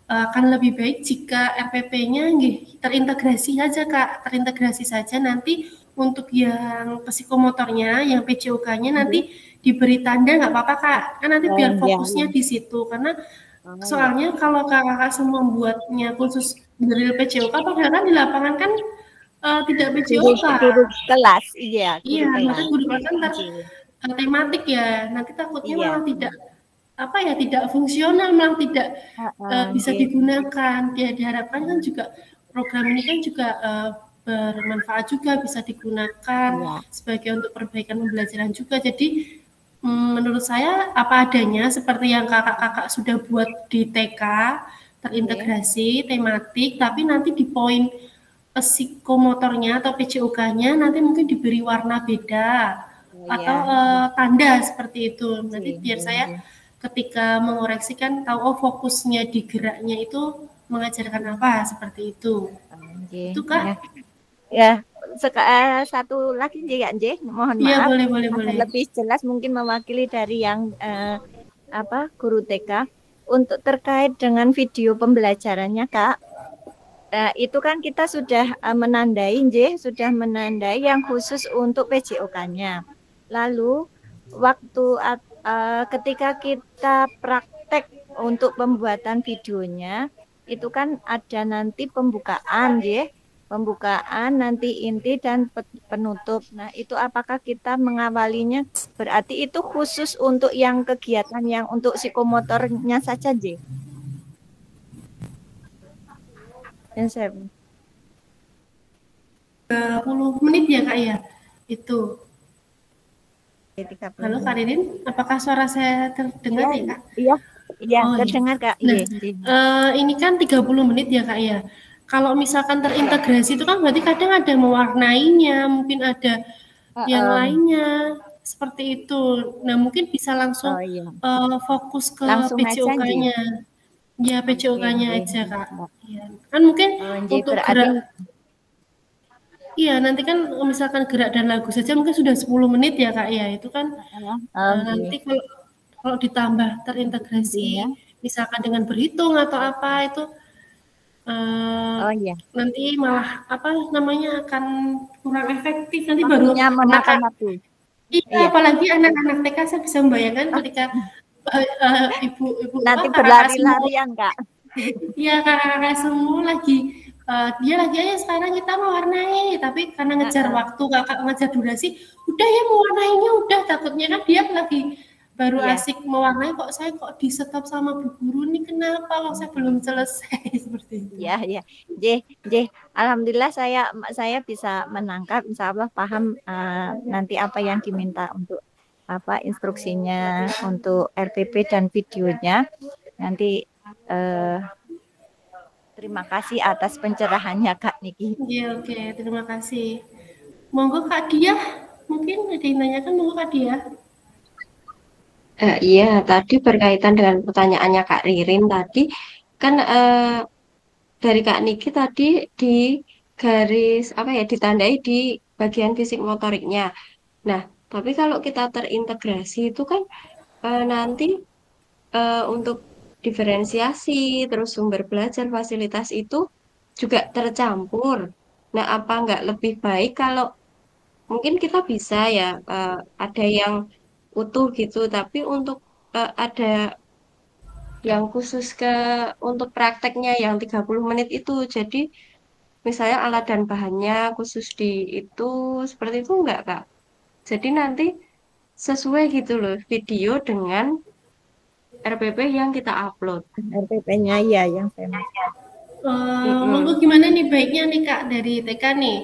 akan lebih baik jika RPP-nya terintegrasi saja Kak, terintegrasi saja. Nanti untuk yang psikomotornya, yang PJOK-nya nanti diberi tanda nggak apa-apa Kak, kan nanti biar fokusnya di situ karena soalnya kalau kakak semua membuatnya khusus drill PJOK, padahal kan di lapangan kan tidak PJOK. Guru kelas, iya. Nanti guru kelas kan tematik ya, nanti takutnya malah tidak fungsional, malah tidak bisa digunakan. Diharapkan kan juga program ini kan juga bermanfaat juga, bisa digunakan sebagai untuk perbaikan pembelajaran juga. Jadi menurut saya apa adanya seperti yang kakak-kakak sudah buat di TK, terintegrasi, tematik, tapi nanti di poin psikomotornya atau PJOK-nya nanti mungkin diberi warna beda atau tanda seperti itu. Nanti biar saya ketika mengoreksikan tahu oh fokusnya di geraknya itu mengajarkan apa seperti itu. Itu Kak. Ya, satu lagi ya, mohon Iya, maaf. boleh. Lebih jelas mungkin mewakili dari yang guru TK untuk terkait dengan video pembelajarannya, Kak. Itu kan kita sudah menandai, sudah menandai yang khusus untuk PJOK-nya. Lalu waktu ketika kita praktek untuk pembuatan videonya, itu kan ada nanti pembukaan, pembukaan, nanti inti dan penutup. Nah, itu apakah kita mengawalinya berarti itu khusus untuk yang kegiatan yang untuk psikomotornya saja, 30 menit ya Kak ya? Itu. Halo Kak Ririn, apakah suara saya terdengar ya Kak? Iya, terdengar Kak. Nah, ini kan 30 menit ya Kak ya. Kalau misalkan terintegrasi itu kan berarti kadang ada mewarnainya, mungkin ada yang lainnya seperti itu. Nah, mungkin bisa langsung fokus ke PJOK-nya. Ya, PJOK-nya aja Kak. Ya. Kan mungkin untuk gerak. Iya, nanti kan misalkan gerak dan lagu saja mungkin sudah 10 menit ya Kak ya. Itu kan nanti kalau ditambah terintegrasi misalkan dengan berhitung atau apa itu nanti malah apa namanya akan kurang efektif, nanti baru memakan waktu. Iya, apalagi anak-anak TK saya bisa membayangkan ketika ibu nanti berlari-larian Kak. Iya, kakak-kakak semua lagi dia lagi aja sekarang kita mewarnai, tapi karena ngejar waktu, kakak ngejar durasi, udah ya mewarnainya udah, takutnya kan dia lagi baru asik mewarnai kok di stop sama bu guru nih, kenapa kok saya belum selesai seperti itu. Iya. Alhamdulillah saya bisa menangkap, insya Allah paham nanti apa yang diminta untuk apa instruksinya untuk RPP dan videonya. Nanti terima kasih atas pencerahannya Kak Niki. Iya, oke, terima kasih. Monggo Kak Diah, mungkin ada yang nanyakan, monggo Kak Diah. Iya, tadi berkaitan dengan pertanyaannya Kak Ririn tadi, kan dari Kak Niki tadi di garis ditandai di bagian fisik motoriknya. Nah, tapi kalau kita terintegrasi itu kan nanti untuk diferensiasi, terus sumber belajar, fasilitas itu juga tercampur. Nah, apa nggak lebih baik kalau mungkin kita bisa ya ada yang utuh gitu, tapi untuk ada yang khusus untuk prakteknya yang 30 menit itu. Jadi misalnya alat dan bahannya khusus di itu, seperti itu enggak Kak? Jadi nanti sesuai gitu loh video dengan RPP yang kita upload. RPP-nya ya yang saya monggo gimana nih baiknya nih Kak dari TK nih,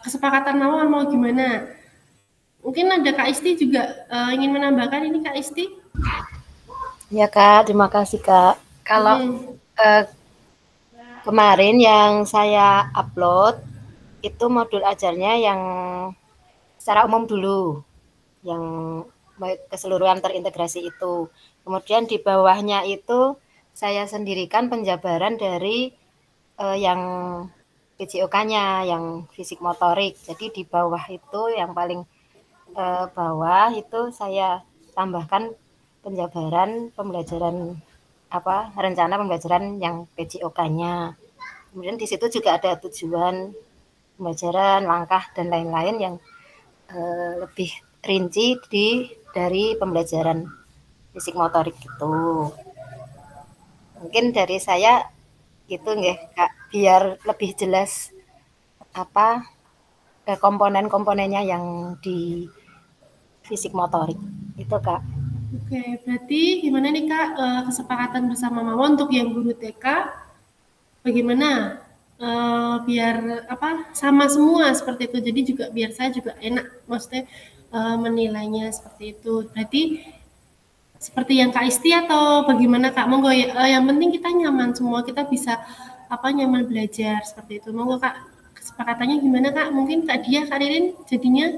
kesepakatan awal mau gimana? Mungkin ada Kak Isti juga ingin menambahkan ini Kak Isti? Ya Kak, terima kasih Kak. Kalau kemarin yang saya upload itu modul ajarnya yang secara umum dulu, yang keseluruhan terintegrasi itu. Kemudian di bawahnya itu saya sendirikan penjabaran dari yang PJOK-nya, yang fisik motorik. Jadi di bawah itu yang paling bawah itu saya tambahkan penjabaran pembelajaran rencana pembelajaran yang PJOK-nya. Kemudian di situ juga ada tujuan pembelajaran, langkah dan lain-lain yang lebih rinci dari pembelajaran fisik motorik itu. Mungkin dari saya gitu nggih Kak, biar lebih jelas komponen-komponennya yang di fisik motorik itu Kak. Oke, berarti gimana nih Kak kesepakatan bersama Mama untuk yang guru TK bagaimana biar sama semua seperti itu, jadi juga biar saya juga enak, maksudnya menilainya seperti itu. Berarti seperti yang Kak Isti atau bagaimana Kak? Monggo ya, yang penting kita nyaman semua, kita bisa nyaman belajar seperti itu. Monggo Kak, kesepakatannya gimana Kak? Mungkin Kak Dia, Kak Ririn jadinya?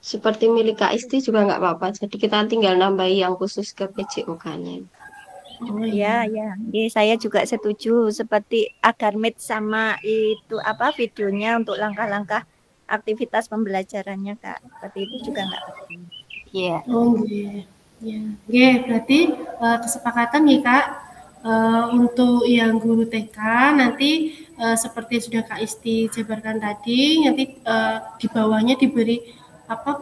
Seperti milik Kak Isti juga nggak apa-apa. Jadi kita tinggal nambahi yang khusus ke PJOK-nya. Oh Ya, ya. Saya juga setuju seperti agar meet sama itu apa videonya untuk langkah-langkah aktivitas pembelajarannya Kak. Seperti itu juga nggak penting. Iya. Oh iya. Ya. Oke, berarti kesepakatan ya Kak, untuk yang guru TK nanti seperti sudah Kak Isti jabarkan tadi, nanti di bawahnya diberi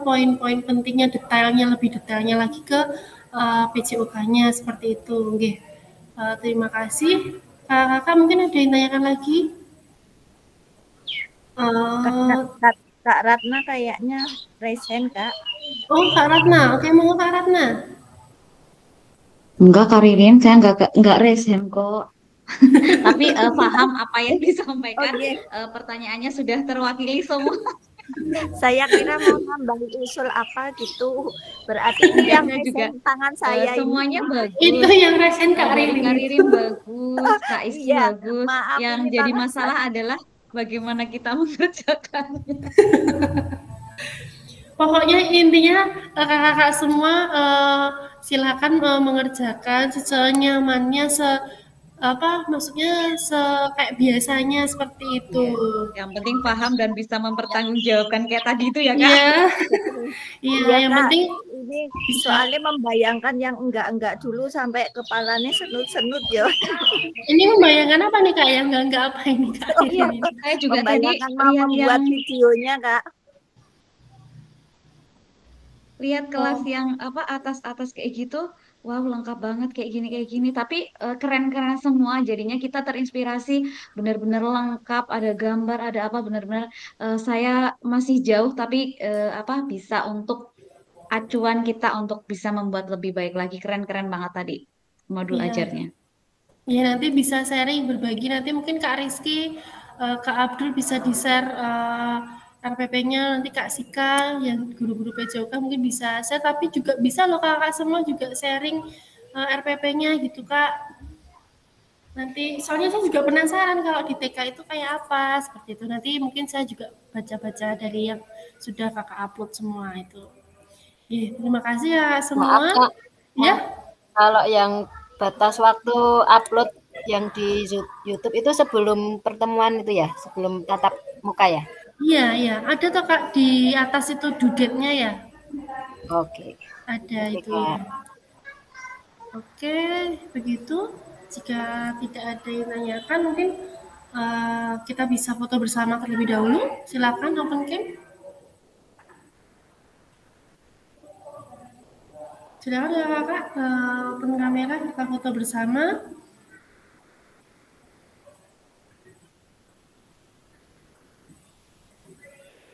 poin-poin pentingnya, lebih detailnya lagi ke PJOK-nya seperti itu. Oke. Terima kasih. Kakak mungkin ada yang tanyakan lagi? Kak Ratna kayaknya raise hand, Kak. Oh, Kak Ratna. Oke, mau Kak Ratna. Enggak, Kak Ririn, saya enggak raise hand kok. Tapi paham apa yang disampaikan. Pertanyaannya sudah terwakili semua. Saya kira mau nambah usul apa gitu. Berarti ini yang juga tangan saya semuanya ini. bagus. Itu yang resen Kak Ririn. Kak Ririn bagus, Kak Isti Iya, bagus. maaf, Yang ini jadi tangan masalah adalah bagaimana kita mengerjakannya. Pokoknya intinya kakak-kakak semua silakan mengerjakan senyamannya, maksudnya kayak biasanya seperti itu. Yang penting paham dan bisa mempertanggungjawabkan kayak tadi itu ya Kak. Iya. Iya, yang Kak, penting ini soalnya membayangkan yang enggak dulu sampai kepalanya senut-senut ya. Ini membayangkan apa nih Kak? Yang enggak apa ini Kak? Oh iya, saya juga tadi mau membuat videonya Kak. Lihat kelas yang atas-atas kayak gitu, wow lengkap banget kayak gini, tapi keren-keren semua. Jadinya kita terinspirasi, benar-benar lengkap, ada gambar, ada apa, benar-benar saya masih jauh tapi bisa untuk acuan kita untuk bisa membuat lebih baik lagi. Keren-keren banget tadi modul ajarnya. Ya nanti bisa sharing, berbagi, nanti mungkin Kak Rizky, Kak Abdul bisa di-share RPP-nya, nanti Kak Sika yang guru-guru PJOK mungkin bisa share, tapi juga bisa loh kakak semua juga sharing RPP-nya gitu Kak. Nanti soalnya saya juga penasaran kalau di TK itu kayak apa seperti itu. Nanti mungkin saya juga baca-baca dari yang sudah kakak upload semua itu. Terima kasih ya semua. Maaf, Kak. Ya. Kalau yang batas waktu upload yang di YouTube itu sebelum pertemuan itu ya, sebelum tatap muka ya? Iya. Ada toh Kak di atas itu due-date-nya ya? Oke. Ada itu ya. Oke, begitu. Jika tidak ada yang tanyakan, mungkin kita bisa foto bersama terlebih dahulu. Silakan open cam. Silakan ya Kakak, open kamera, kita foto bersama.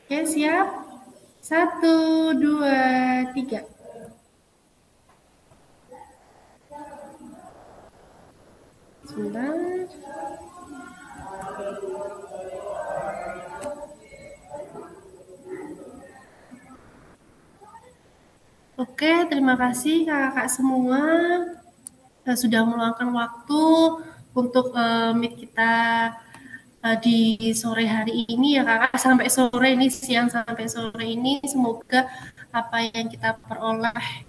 Oke, siap. 1, 2, 3. Sebentar. Oke, terima kasih kakak-kakak semua sudah meluangkan waktu untuk meet kita di sore hari ini ya kakak, sampai sore ini, siang sampai sore ini. Semoga apa yang kita peroleh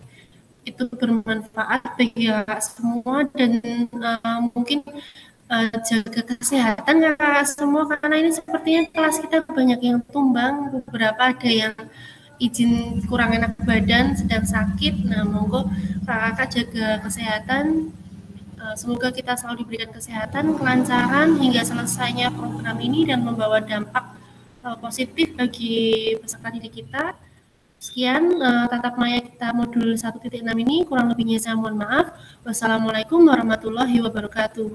itu bermanfaat bagi kakak semua, dan mungkin jaga kesehatan kakak semua, karena ini sepertinya kelas kita banyak yang tumbang, beberapa ada yang izin kurang enak badan, sedang sakit. Nah, monggo kakak jaga kesehatan. Semoga kita selalu diberikan kesehatan, kelancaran hingga selesainya program ini dan membawa dampak positif bagi peserta didik kita. Sekian tatap maya kita modul 1.6 ini, kurang lebihnya saya mohon maaf. Wassalamualaikum warahmatullahi wabarakatuh.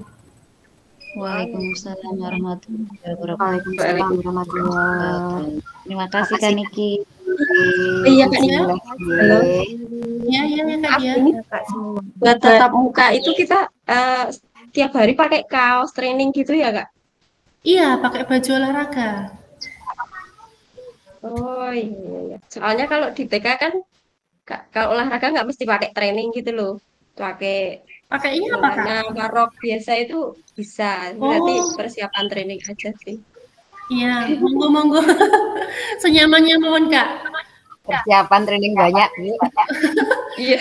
Waalaikumsalam warahmatullahi wabarakatuh. Terima kasih Kak Niki. Iya Kak Dia. Halo. Iya Kak Dia. Buat tatap muka itu kita tiap hari pakai kaos training gitu ya Kak? Iya, pakai baju olahraga. Oh iya. Soalnya kalau di TK kan kalau olahraga nggak mesti pakai training gitu loh. Pakai ini apa Kak? celana rok biasa itu bisa. Berarti persiapan training aja sih. Iya, monggo. Senyamannya mohon Kak. Persiapan training banyak. Iya,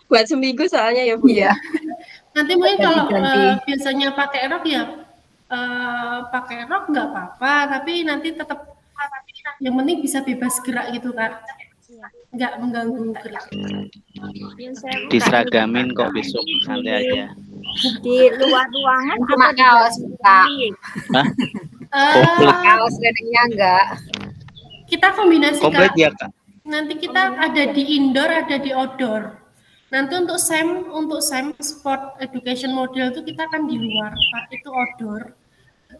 buat seminggu soalnya ya Bu. Iya. Nanti mungkin kalau biasanya pakai rok ya pakai rok nggak apa-apa, tapi nanti tetap yang penting bisa bebas gerak gitu Kak. Nggak mengganggu gerak. Diseragamin kok besok, santai aja. Di luar ruangan cuma kaos Kak. Kaos trainingnya enggak. Kita kombinasi komplit Kak. Ya Kak. Nanti kita ada di indoor, ada di outdoor. Nanti untuk SEM sport education model itu kita akan di luar, Pak. Itu outdoor.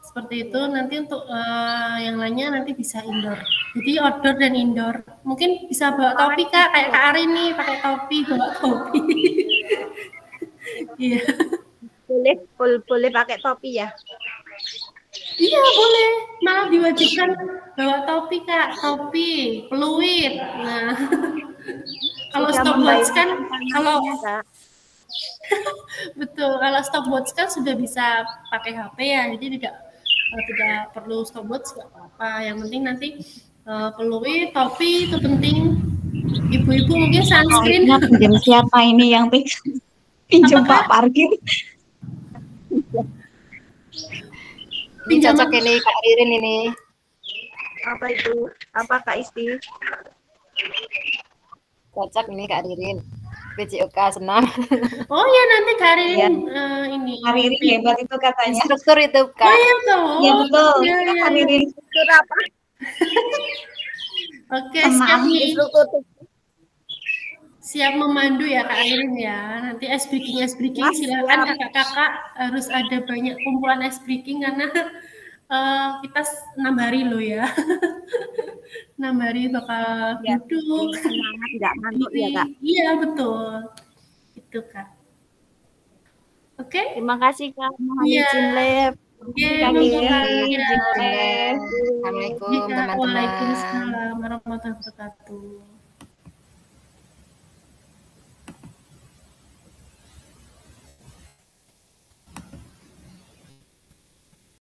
Seperti itu. Nanti untuk yang lainnya nanti bisa indoor. Jadi outdoor dan indoor. Mungkin bisa bawa topi Kak, kayak Kak Ari nih pakai topi, bawa topi. Iya. Boleh pakai topi ya? Iya boleh, malah diwajibkan bawa topi Kak, topi, peluit. Nah, kalau stopwatch kan, betul, kalau stopwatch kan sudah bisa pakai HP ya, jadi tidak perlu stopwatch nggak apa-apa. Yang penting nanti peluit, topi itu penting. Ibu-ibu mungkin sunscreen. Pinjam siapa ini yang pinjam Pak parkir? Ini cocok ini Kak Ririn ini. Apa itu? Apa Kak Isti? Cocok ini Kak Ririn. PJOK senam. Oh ya nanti Kak Ririn ini. Kak Ririn hebat itu katanya. Instruktur itu Kak. Oh iya tuh. Iya betul. Iya. Kak Ririn instruktur apa? Oke, siap nih. Siap memandu ya Kak Ririn ya. Nanti ice breaking silakan kakak-kakak, harus ada banyak kumpulan ice breaking karena kita 6 hari loh ya. 6 hari bakal duduk. Semangat tidak ngantuk ya Kak. Iya betul. Itu Kak. Oke. Terima kasih Kak. Mohon izin live. Assalamualaikum teman-teman. Waalaikumsalam warahmatullahi wabarakatuh.